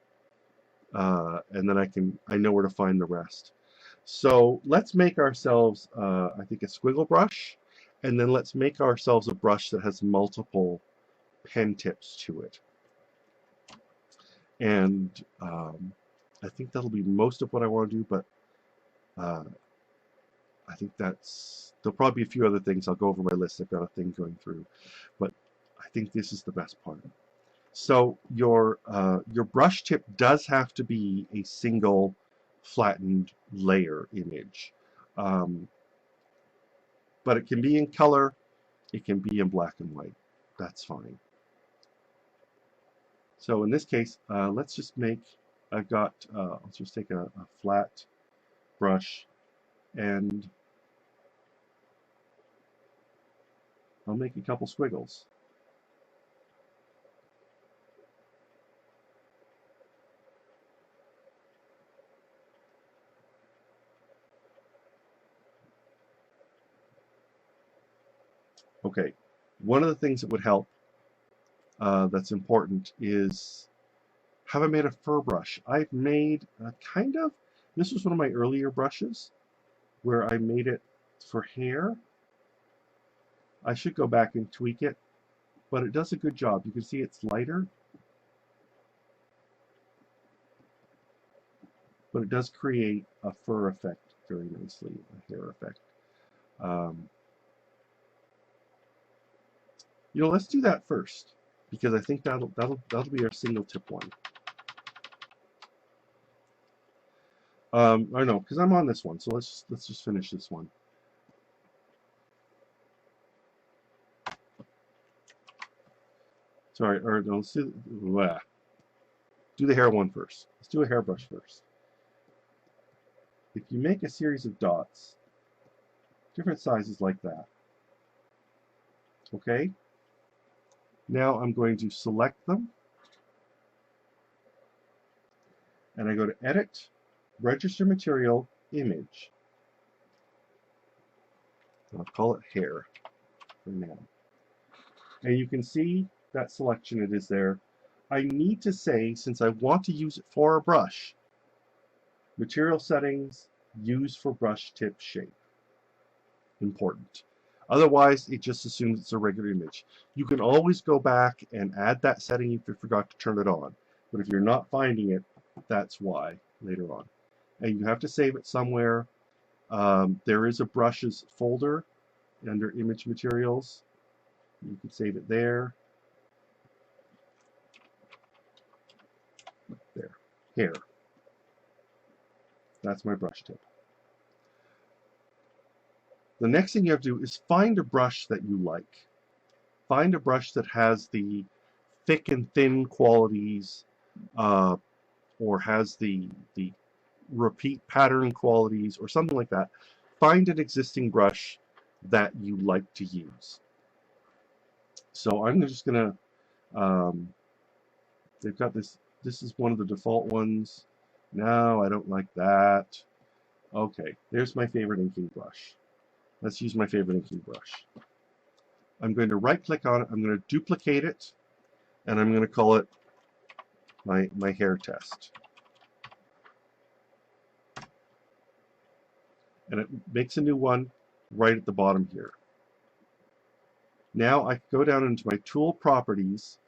And then I know where to find the rest. So let's make ourselves, I think, a squiggle brush, and then let's make ourselves a brush that has multiple pen tips to it. And I think that'll be most of what I want to do, but I think there'll probably be a few other things. I'll go over my list. I've got a thing going through, but I think this is the best part. So your brush tip does have to be a single flattened layer image, but it can be in color, it can be in black and white. That's fine. So in this case, let's just make, let's just take a flat brush, and I'll make a couple squiggles. Okay, one of the things that would help, that's important, is, have I made a fur brush? I've made this was one of my earlier brushes where I made it for hair. I should go back and tweak it, but it does a good job. You can see it's lighter, but it does create a fur effect very nicely, a hair effect. You know, let's do that first, because I think that'll be our single tip one. I know, because I'm on this one, so let's just finish this one. Sorry, or no, let's do the hair one first. Let's do a hairbrush first. If you make a series of dots, different sizes like that, okay? Now I'm going to select them, and I go to Edit, Register Material, Image. I'll call it hair for now. And you can see that selection, it is there. I need to say, since I want to use it for a brush, material settings, use for brush tip shape. Important. Otherwise, it just assumes it's a regular image. You can always go back and add that setting if you forgot to turn it on. But if you're not finding it, That's why, later on. And you have to save it somewhere. There is a brushes folder under image materials. You can save it there. There. Hair. That's my brush tip. The next thing you have to do is find a brush that you like. Find a brush that has the thick and thin qualities, or has the repeat pattern qualities, or something like that. Find an existing brush that you like to use. So I'm just gonna, they've got this is one of the default ones. No, I don't like that. Okay, there's my favorite inking brush. Let's use my favorite inking brush. I'm going to right click on it, I'm going to duplicate it, and I'm going to call it my hair test. And it makes a new one right at the bottom here. Now I go down into my tool properties,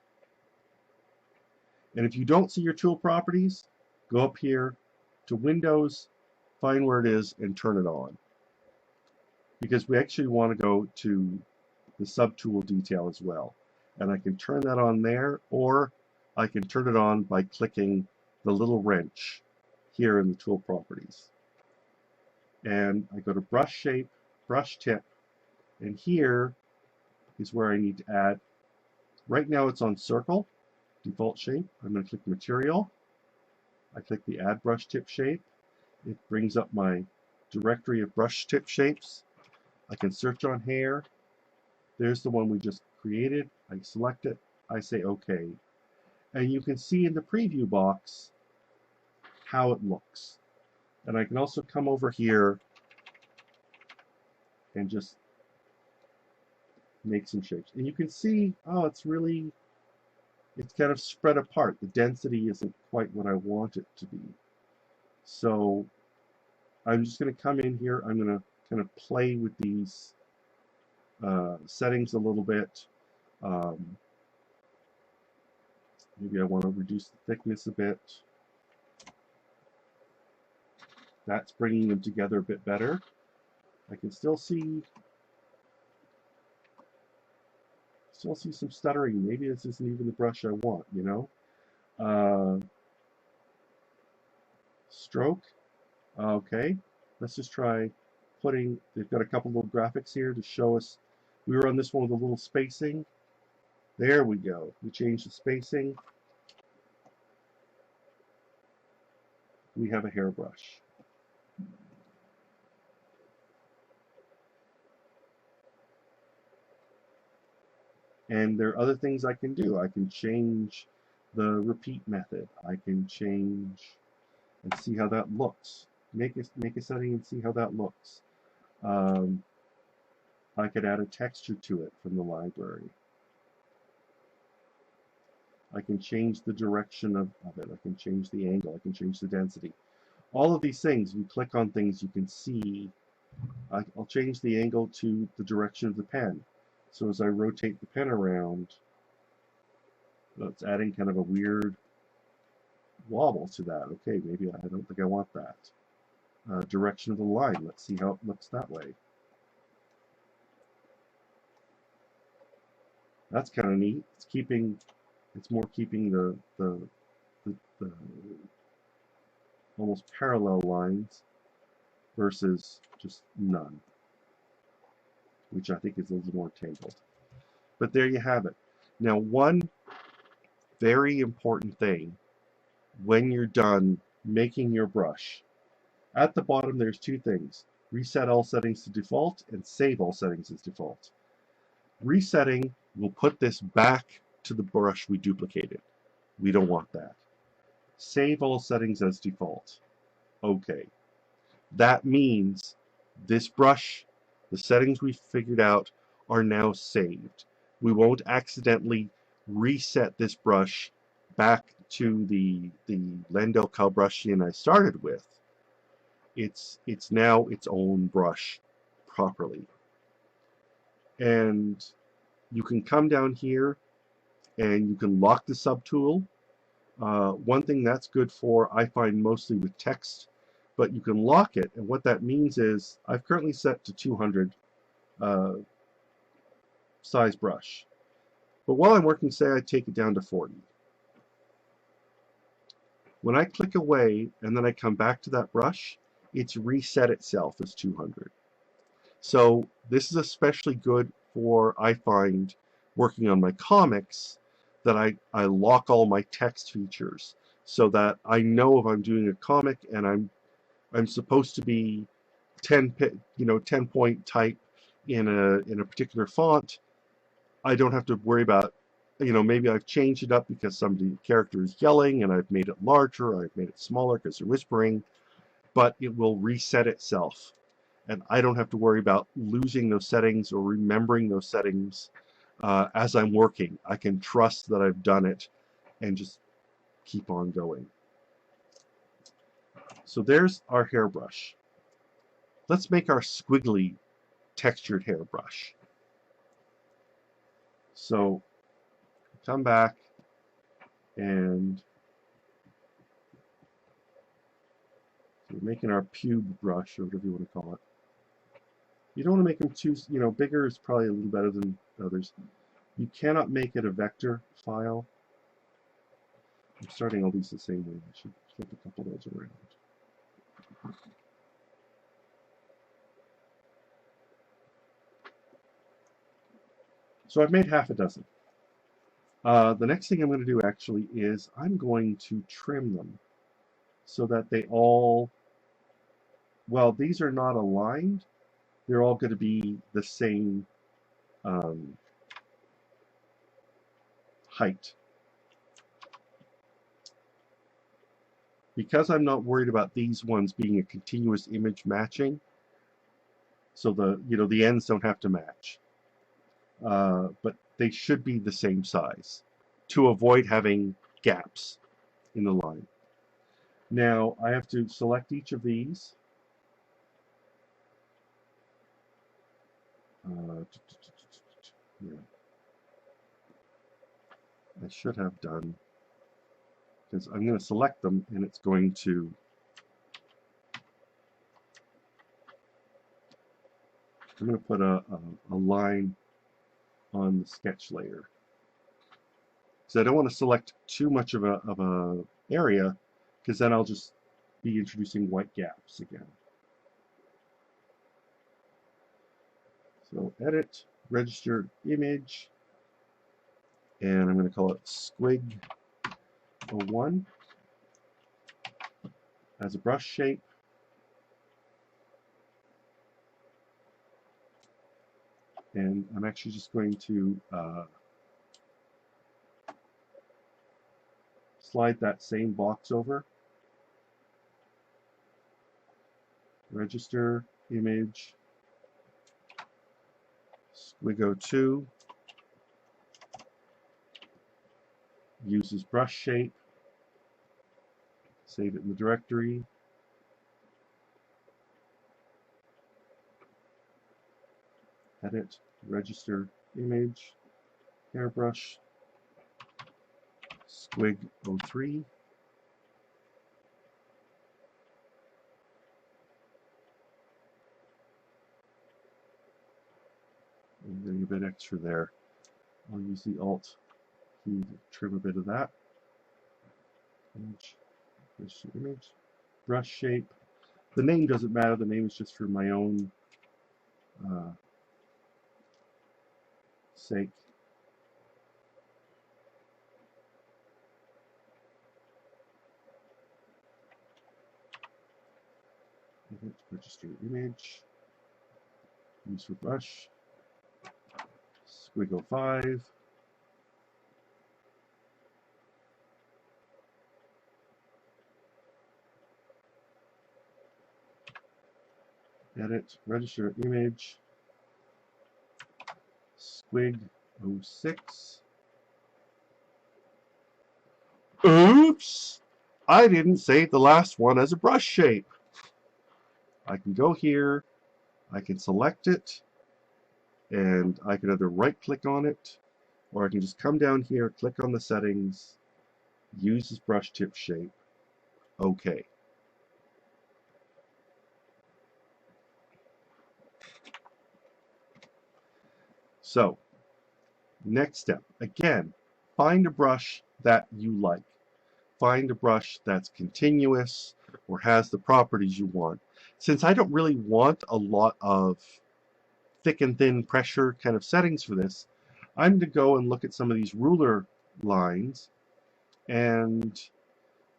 and if you don't see your tool properties, go up here to Windows, find where it is, and turn it on. Because we actually want to go to the subtool detail as well. And I can turn that on there, or I can turn it on by clicking the little wrench here in the tool properties. And I go to brush shape, brush tip, and here is where I need to add. Right now it's on circle, default shape. I'm going to click material. I click the add brush tip shape. It brings up my directory of brush tip shapes. I can search on hair. There's the one we just created. I select it. I say OK. And you can see in the preview box how it looks. And I can also come over here and just make some shapes. And you can see, oh, it's kind of spread apart. The density isn't quite what I want it to be. So I'm just going to come in here. I'm going to kind of play with these settings a little bit. Maybe I want to reduce the thickness a bit. That's bringing them together a bit better. I can still see some stuttering. Maybe this isn't even the brush I want, you know. Stroke. Okay, let's just try putting, they've got a couple little graphics here to show us. We were on this one with a little spacing. There we go. We changed the spacing. We have a hairbrush. And there are other things I can do. I can change the repeat method. I can change and see how that looks. Make a setting and see how that looks. I could add a texture to it from the library. I can change the direction of it. I can change the angle. I can change the density. All of these things, you click on things, you can see. I'll change the angle to the direction of the pen. So as I rotate the pen around, it's adding kind of a weird wobble to that. Okay, maybe I don't think I want that. Direction of the line. Let's see how it looks that way. That's kind of neat. It's more keeping the almost parallel lines versus just none, which I think is a little more tangled. But there you have it. Now, one very important thing when you're done making your brush, at the bottom there's two things: reset all settings to default and save all settings as default. Resetting will put this back to the brush we duplicated. We don't want that. Save all settings as default. Okay. That means this brush, the settings we figured out, are now saved. We won't accidentally reset this brush back to the Landell Calbrushtian I started with. It's now its own brush properly. And you can come down here and you can lock the subtool. One thing that's good for, I find mostly with text, but you can lock it, and what that means is I've currently set to 200 size brush. But while I'm working, say I take it down to 40. When I click away and then I come back to that brush, it's reset itself as 200. So this is especially good for, I find, working on my comics, that I lock all my text features so that I know if I'm doing a comic and I'm supposed to be 10 point type in a particular font, I don't have to worry about, maybe I've changed it up because character is yelling and I've made it larger, or I've made it smaller because they're whispering, but it will reset itself. And I don't have to worry about losing those settings or remembering those settings as I'm working. I can trust that I've done it and just keep on going. So there's our hairbrush. Let's make our squiggly textured hairbrush. So come back and we're making our pube brush, or whatever you want to call it. You don't want to make them too, bigger is probably a little better than others. You cannot make it a vector file. I'm starting all these the same way. I should flip a couple of those around. So I've made half a dozen. The next thing I'm going to do actually is I'm going to trim them so that they all, well, these are not aligned. They're all going to be the same height. Because I'm not worried about these ones being a continuous image matching, so the ends don't have to match, but they should be the same size to avoid having gaps in the line. Now I have to select each of these. Yeah. I should have done, because I'm going to select them and it's going to I'm going to put a line on the sketch layer. So I don't want to select too much of a area, because then I'll just be introducing white gaps again. So edit, register image, and I'm going to call it squig 01 as a brush shape. And I'm actually just going to slide that same box over. Register, image, squig 02, uses brush shape, save it in the directory. Edit, register, image, hairbrush, squig 03. I'm getting a bit extra there. I'll use the Alt key to trim a bit of that. Image, register image, brush shape. The name doesn't matter. The name is just for my own sake. Edit, register image, use for brush, squig 05. Edit, register image, squig 06. Oops! I didn't save the last one as a brush shape. I can go here, I can select it, and I can either right click on it, or I can just come down here, click on the settings, Uses brush tip shape. Okay. So, next step. Again, find a brush that you like. Find a brush that's continuous or has the properties you want. Since I don't really want a lot of thick and thin pressure kind of settings for this, I'm going to go and look at some of these ruler lines and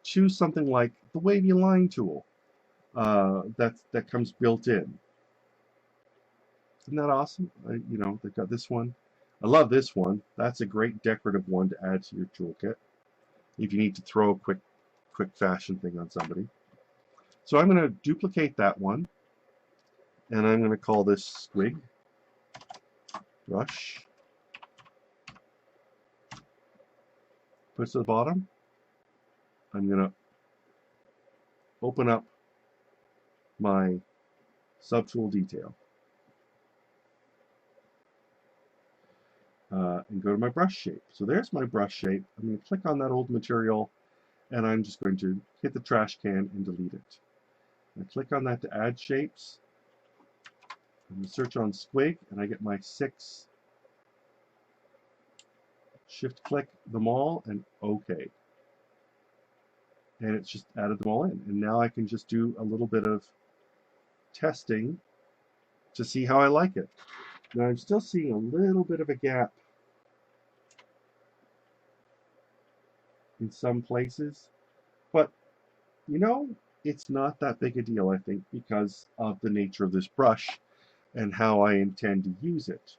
choose something like the Wavy line tool that comes built in. Isn't that awesome? You know, they've got this one. I love this one. That's a great decorative one to add to your toolkit if you need to throw a quick fashion thing on somebody. So I'm going to duplicate that one, and I'm going to call this squig brush. Put it to the bottom. I'm going to open up my Subtool detail and go to my brush shape. So there's my brush shape. I'm going to click on that old material, and I'm just going to hit the trash can and delete it. I click on that to add shapes. I'm going to search on squig, and I get my 6. Shift click them all, and OK. And it's just added them all in. And now I can just do a little bit of testing to see how I like it. Now I'm still seeing a little bit of a gap in some places, but you know, it's not that big a deal, I think, because of the nature of this brush and how I intend to use it,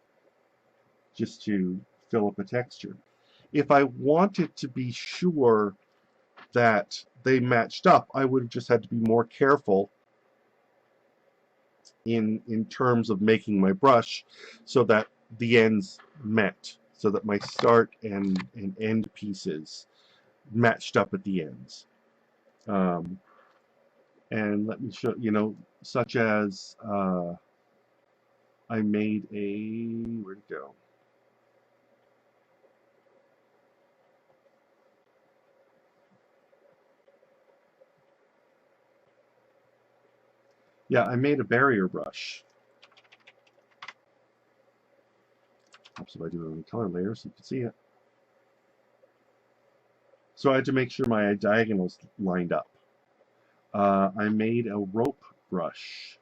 just to fill up a texture. If I wanted to be sure that they matched up, I would have just had to be more careful in terms of making my brush so that the ends met, so that my start and end pieces matched up at the ends. And let me show, you know, such as I made a, where'd it go? Yeah, I made a barrier brush. Helps if I do it on the color layer so you can see it. So I had to make sure my diagonals lined up. I made a rope brush.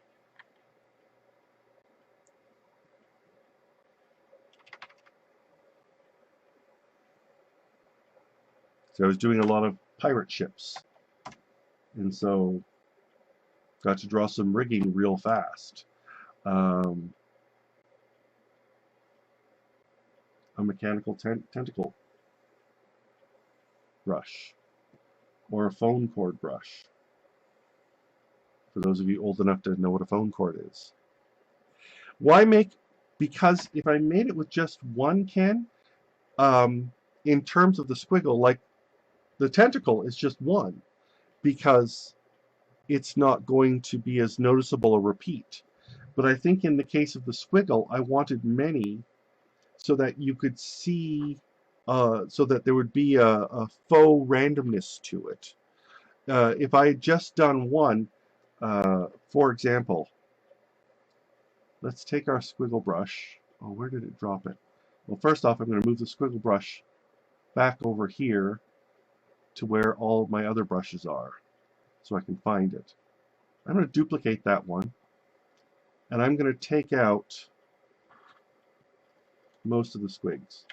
So I was doing a lot of pirate ships. And so got to draw some rigging real fast. A mechanical tentacle brush, or a phone cord brush, for those of you old enough to know what a phone cord is. Why make, because if I made it with just one can, in terms of the squiggle, like the tentacle is just one, because it's not going to be as noticeable a repeat. But I think in the case of the squiggle, I wanted many so that you could see, so that there would be a faux randomness to it. If I had just done one, for example, let's take our squiggle brush. Oh, where did it drop it? Well, first off, I'm going to move the squiggle brush back over here to where all of my other brushes are, so I can find it. I'm going to duplicate that one, and I'm going to take out most of the squigs.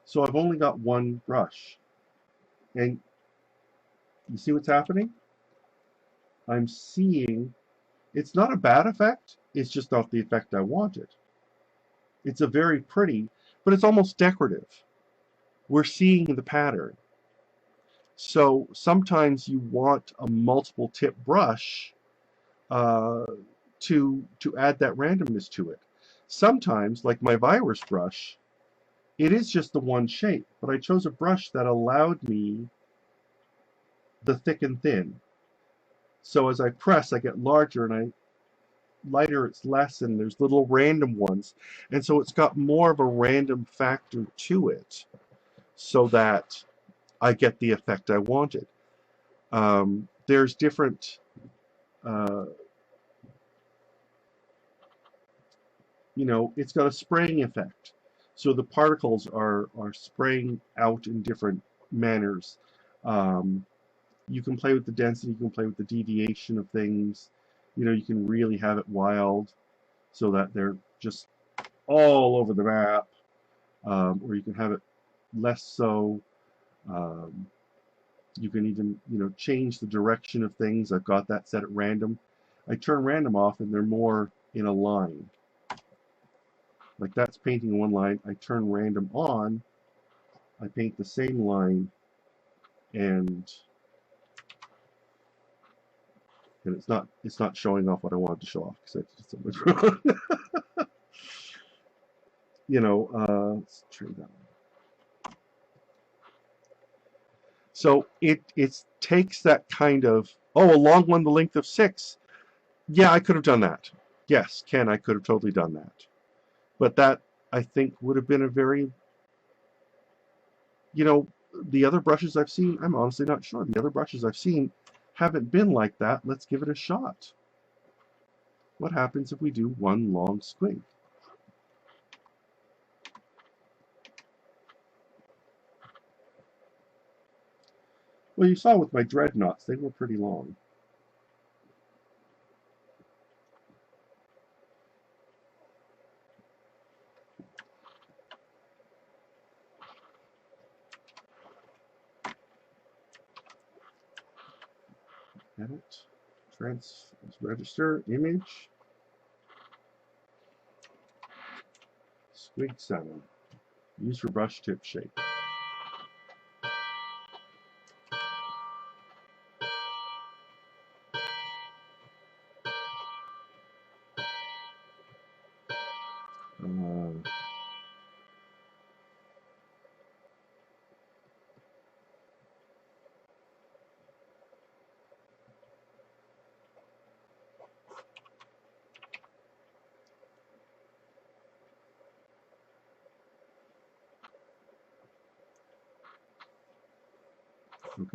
So I've only got one brush. And you see what's happening? I'm seeing, it's not a bad effect, it's just not the effect I wanted. It's a very pretty, but it's almost decorative. We're seeing the pattern. So sometimes you want a multiple tip brush to add that randomness to it. Sometimes, like my virus brush, it is just the one shape, but I chose a brush that allowed me the thick and thin. So as I press, I get larger, and lighter it's less, and there's little random ones. And so it's got more of a random factor to it so that I get the effect I wanted. There's different, you know, it's got a spraying effect. So the particles are spraying out in different manners. You can play with the density, you can play with the deviation of things. You know, you can really have it wild so that they're just all over the map. Or you can have it less so. You can even, you know, change the direction of things. I've got that set at random. I turn random off and they're more in a line. Like that's painting one line. I turn random on. I paint the same line, and it's not showing off what I wanted to show off because I did something wrong. You know, let's try that one. So it takes that kind of, oh, a long one the length of 6. Yeah, I could have done that. Yes, Ken, I could have totally done that. But that, I think, would have been a very, you know, the other brushes I've seen, I'm honestly not sure. The other brushes I've seen haven't been like that. Let's give it a shot. What happens if we do one long squig? Well, you saw with my dreadnoughts, they were pretty long. Edit, register, image, squig 7. Use for brush tip shape.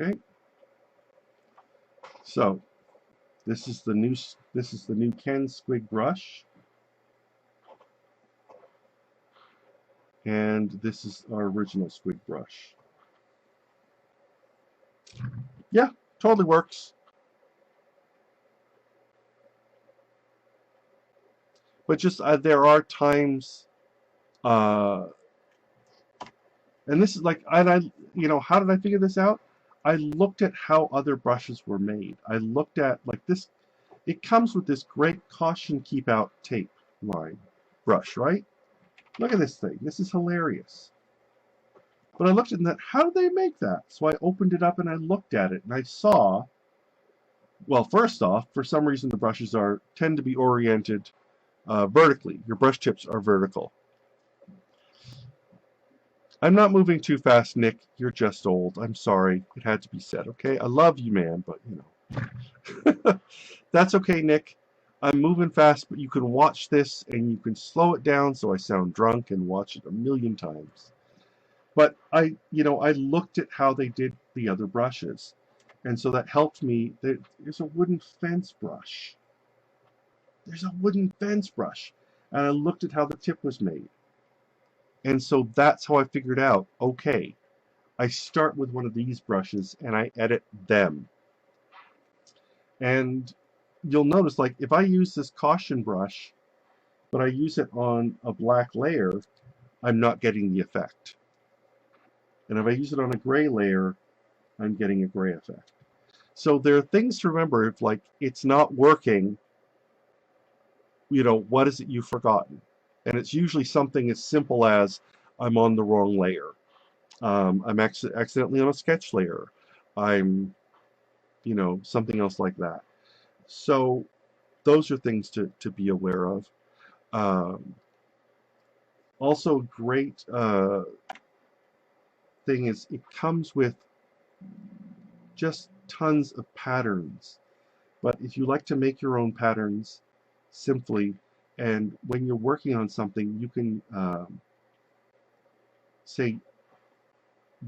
Okay. So this is the new Ken squig brush, and this is our original squig brush. Yeah, totally works. But just there are times, and this is like, you know, how did I figure this out? I looked at how other brushes were made. I looked at like this. It comes with this great caution keep out tape line brush, right? Look at this thing. This is hilarious. But I looked at that. How did they make that? So I opened it up and I looked at it and I saw. Well, first off, for some reason the brushes tend to be oriented vertically. Your brush tips are vertical. I'm not moving too fast, Nick. You're just old. I'm sorry. It had to be said, okay? I love you, man, but, you know. That's okay, Nick. I'm moving fast, but you can watch this and you can slow it down so I sound drunk and watch it a million times. But I looked at how they did the other brushes. And so that helped me. There's a wooden fence brush. There's a wooden fence brush. And I looked at how the tip was made. And so that's how I figured out, okay, I start with one of these brushes and I edit them. And you'll notice, like, if I use this caution brush, but I use it on a black layer, I'm not getting the effect. And if I use it on a gray layer, I'm getting a gray effect. So there are things to remember. If, like, it's not working, you know, what is it you've forgotten? And it's usually something as simple as I'm on the wrong layer. I'm accidentally on a sketch layer. I'm, you know, something else like that. So those are things to be aware of. Also, great thing is it comes with just tons of patterns. But if you like to make your own patterns, simply. And when you're working on something, you can say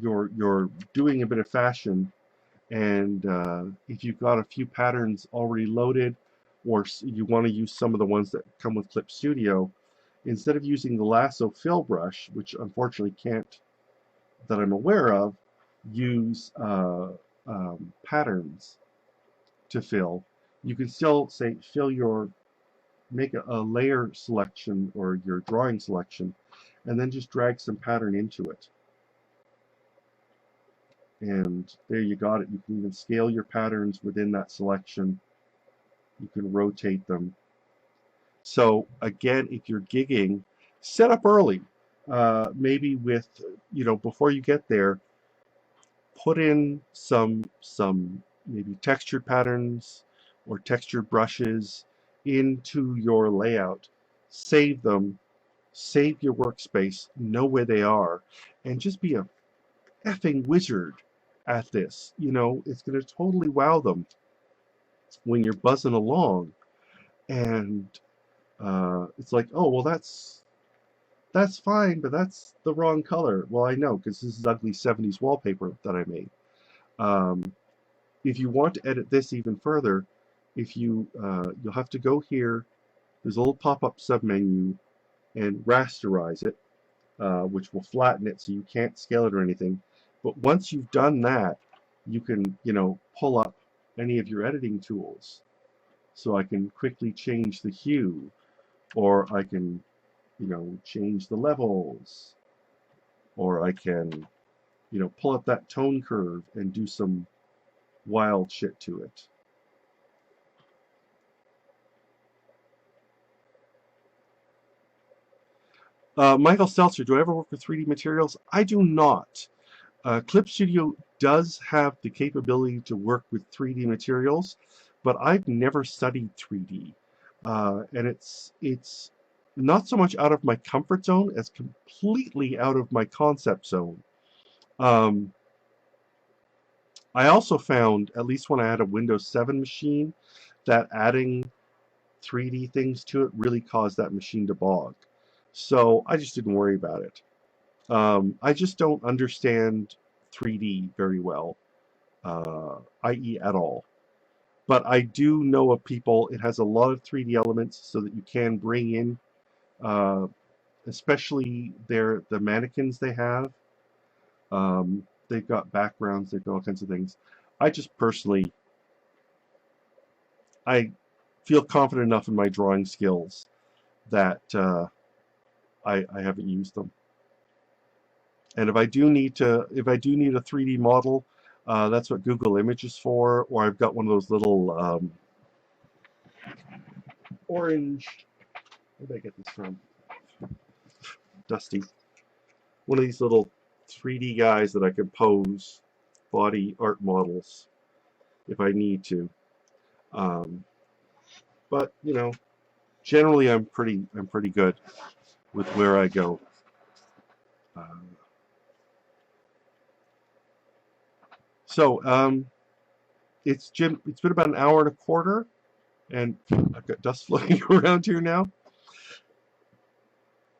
you're doing a bit of fashion, and if you've got a few patterns already loaded, or you want to use some of the ones that come with Clip Studio, instead of using the lasso fill brush, which unfortunately can't, that I'm aware of, use patterns to fill, you can still say make a layer selection or your drawing selection, and then just drag some pattern into it. And there you got it. You can even scale your patterns within that selection. You can rotate them. So again, if you're gigging, set up early. Maybe with, before you get there, put in some maybe textured patterns or textured brushes into your layout. Save them. Save your workspace. Know where they are. And just be a effing wizard at this. It's going to totally wow them when you're buzzing along, and it's like, oh well, that's fine, but that's the wrong color. Well, I know, because this is ugly 70s wallpaper that I made. If you want to edit this even further, you'll have to go here. There's a little pop-up submenu and rasterize it, which will flatten it so you can't scale it or anything. But once you've done that, you can, pull up any of your editing tools. So I can quickly change the hue, or I can, change the levels, or I can, pull up that tone curve and do some wild shit to it. Michael Stelzer, do I ever work with 3D materials? I do not. Clip Studio does have the capability to work with 3D materials, but I've never studied 3D. And it's not so much out of my comfort zone as completely out of my concept zone. I also found, at least when I had a Windows 7 machine, that adding 3D things to it really caused that machine to bog. So I just didn't worry about it. I just don't understand 3D very well, i.e. at all. But I do know of people, it has a lot of 3D elements so that you can bring in, especially the mannequins they have. They've got backgrounds, they've got all kinds of things. I just personally, I feel confident enough in my drawing skills that I haven't used them. And if I do need a 3D model, that's what Google Image is for, or I've got one of those little orange, where did I get this from? Dusty. One of these little 3D guys that I can pose body art models if I need to. But generally I'm pretty good with where I go. It's been about an hour and a quarter, and I've got dust floating around here now.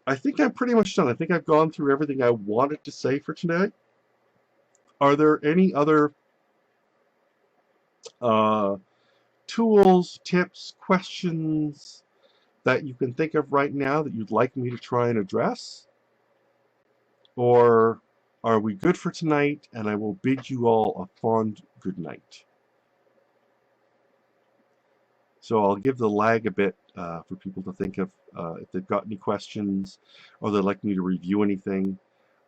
I think I'm pretty much done. I think I've gone through everything I wanted to say for tonight. Are there any other tools, tips, questions that you can think of right now that you'd like me to try and address? Or are we good for tonight, and I will bid you all a fond good night? So I'll give the lag a bit for people to think of if they've got any questions or they'd like me to review anything.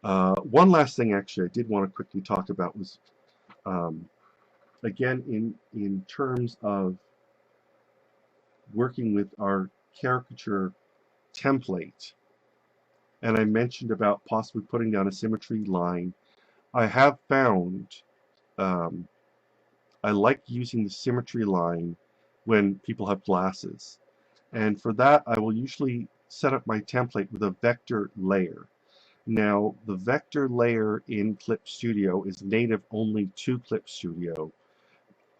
One last thing, actually, I did want to quickly talk about was, again, in terms of working with our caricature template, and I mentioned about possibly putting down a symmetry line. I have found I like using the symmetry line when people have glasses. And for that, I will usually set up my template with a vector layer. Now, the vector layer in Clip Studio is native only to Clip Studio.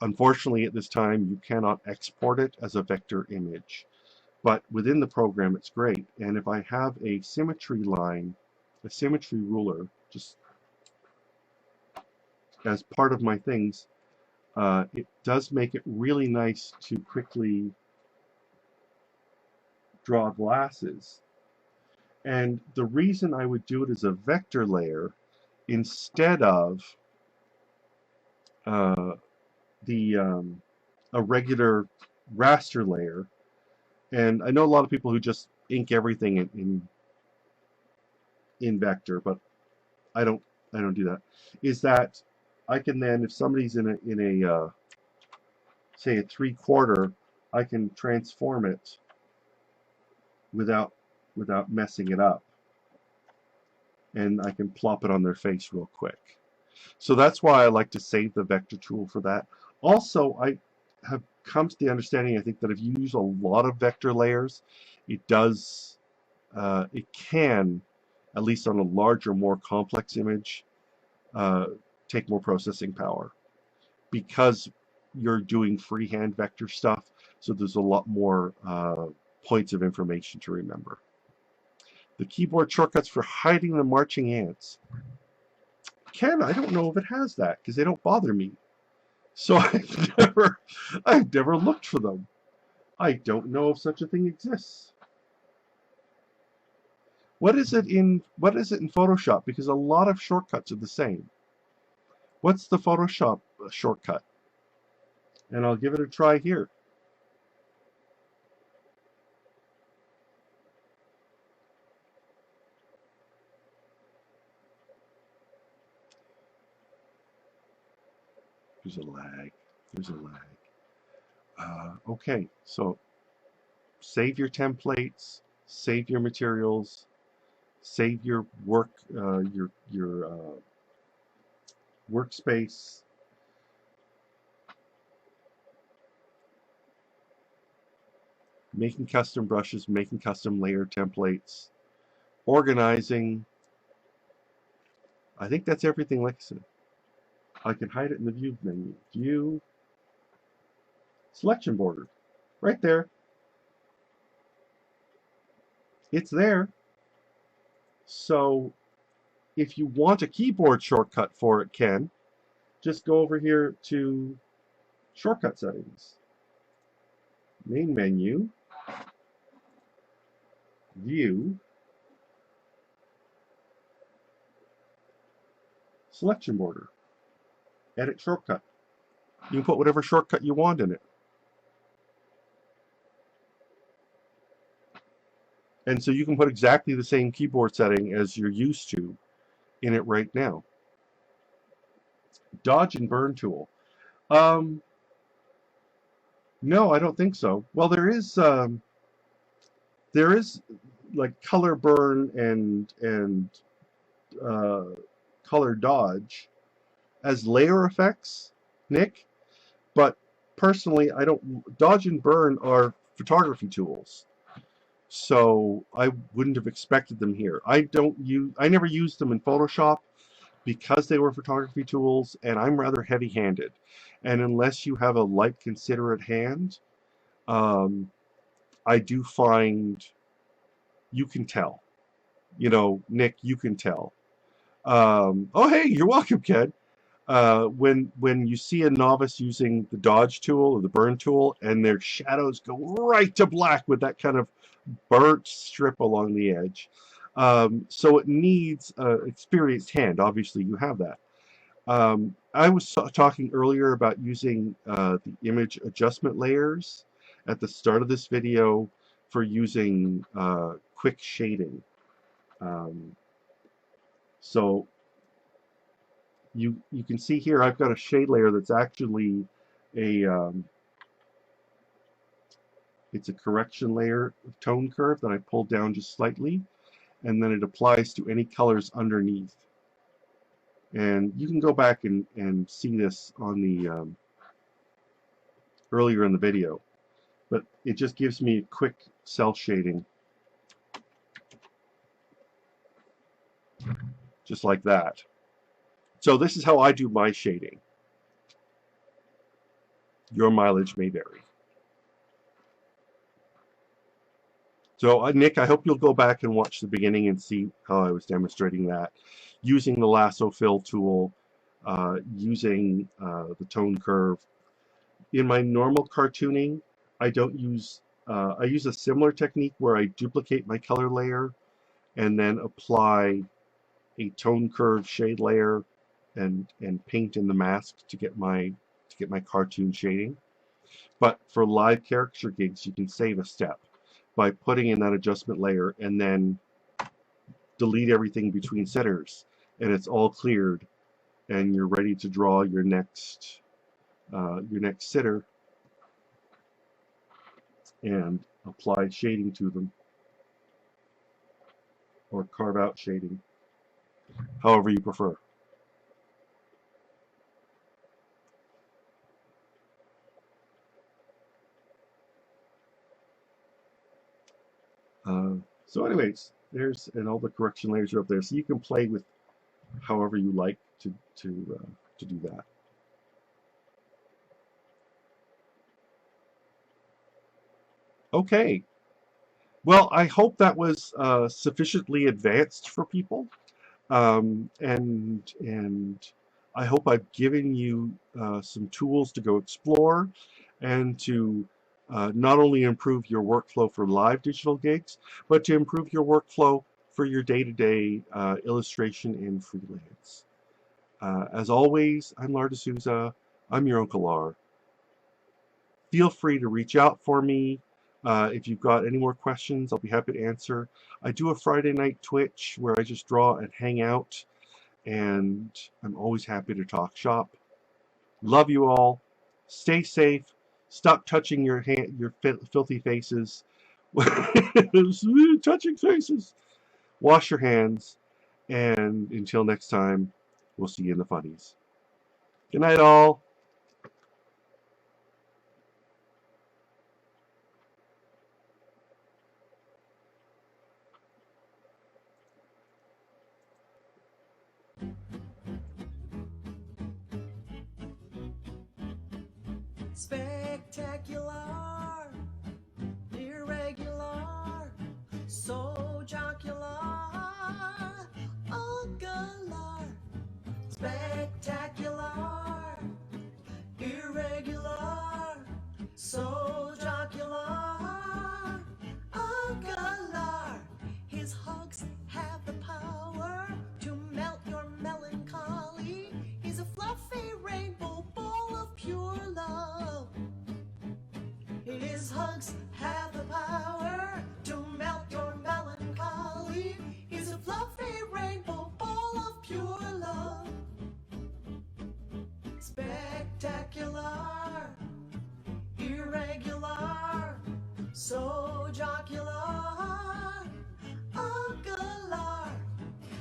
Unfortunately, at this time, you cannot export it as a vector image. but within the program it's great. And if I have a symmetry line, a symmetry ruler, just as part of my things, it does make it really nice to quickly draw glasses. And the reason I would do it as a vector layer instead of a regular raster layer, and I know a lot of people who just ink everything in vector, but I don't do that. Is that I can then, if somebody's in a say a 3/4, I can transform it without messing it up, and I can plop it on their face real quick. So that's why I like to save the vector tool for that. Also, I have come to the understanding, I think, that if you use a lot of vector layers, it can, at least on a larger, more complex image, take more processing power, because you're doing freehand vector stuff, so there's a lot more points of information to remember. The keyboard shortcuts for hiding the marching ants. Ken, I don't know if it has that, because they don't bother me. So I've never looked for them. I don't know if such a thing exists. What is it in Photoshop? Because a lot of shortcuts are the same. What's the Photoshop shortcut? And I'll give it a try here. There's a lag. There's a lag. Okay, so save your templates, save your materials, save your work, your workspace. Making custom brushes, making custom layer templates, organizing. I think that's everything, like I said. I can hide it in the view menu. View, selection border, right there. It's there. So if you want a keyboard shortcut for it, Ken, just go over here to shortcut settings. Main menu, view, selection border, edit shortcut. You can put whatever shortcut you want in it. And so you can put exactly the same keyboard setting as you're used to in it right now. Dodge and burn tool. No, I don't think so. Well, there is like color burn and color dodge as layer effects, Nick. But personally, I don't. Dodge and burn are photography tools, so I wouldn't have expected them here. I never used them in Photoshop because they were photography tools, and I'm rather heavy-handed. And unless you have a light, considerate hand, I do find you can tell. You know, Nick, you can tell. Oh, hey, you're welcome, Ken. When you see a novice using the dodge tool or the burn tool, and their shadows go right to black with that kind of burnt strip along the edge. So it needs an experienced hand. Obviously, you have that. I was talking earlier about using the image adjustment layers at the start of this video for using quick shading. So you can see here I've got a shade layer that's actually it's a correction layer tone curve that I pulled down just slightly, and then it applies to any colors underneath. And you can go back and see this on the earlier in the video, but it just gives me quick cell shading, just like that. So this is how I do my shading. Your mileage may vary. So, Nick, I hope you'll go back and watch the beginning and see how I was demonstrating that. Using the lasso fill tool, using the tone curve. In my normal cartooning, I don't use, I use a similar technique where I duplicate my color layer and then apply a tone curve shade layer and paint in the mask to get my cartoon shading. But for live caricature gigs, you can save a step by putting in that adjustment layer and then delete everything between centers, and it's all cleared, and you're ready to draw your next sitter and apply shading to them, or carve out shading, however you prefer. So anyways, there's, and all the correction layers are up there, so you can play with however you like to do that. Okay. Well, I hope that was sufficiently advanced for people, and I hope I've given you some tools to go explore and to not only improve your workflow for live digital gigs, but to improve your workflow for your day-to-day illustration and freelance. As always, I'm Lar DeSouza. I'm your Uncle Lar. Feel free to reach out for me. If you've got any more questions, I'll be happy to answer. I do a Friday night Twitch where I just draw and hang out, and I'm always happy to talk shop. Love you all. Stay safe. Stop touching your filthy faces. Touching faces. Wash your hands, and until next time, we'll see you in the funnies. Good night, all. Spectacular, irregular, so jocular, ungular. Spectacular, irregular, so jocular, ungular. His hugs have the power to melt your melancholy. He's a fluffy rainbow ball of pure love. His hugs have the power to melt your melancholy. He's a fluffy rainbow ball of pure love. Spectacular, irregular, so jocular, ungular.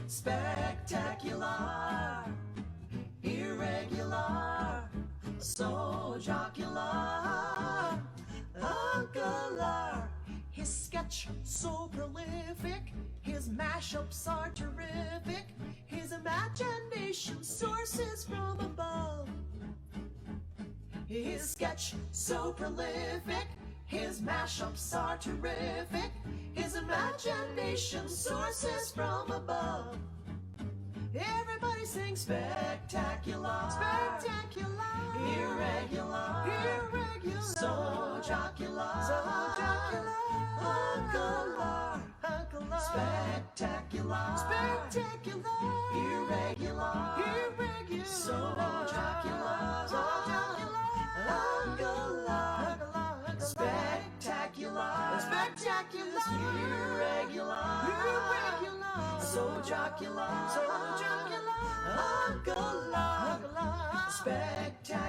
Spectacular, irregular, so jocular, ungular. His sketch so prolific, his mashups are terrific, his imagination sources from above. His sketch so prolific, his mashups are terrific, his imagination sources from above. Everybody sing spectacular, spectacular, irregular, irregular, so jocular, ungular, ungular, spectacular, spectacular, irregular, irregular, so jocular, ungular, spectacular, spectacular, irregular, irregular, so jocular, ungular, spectacular.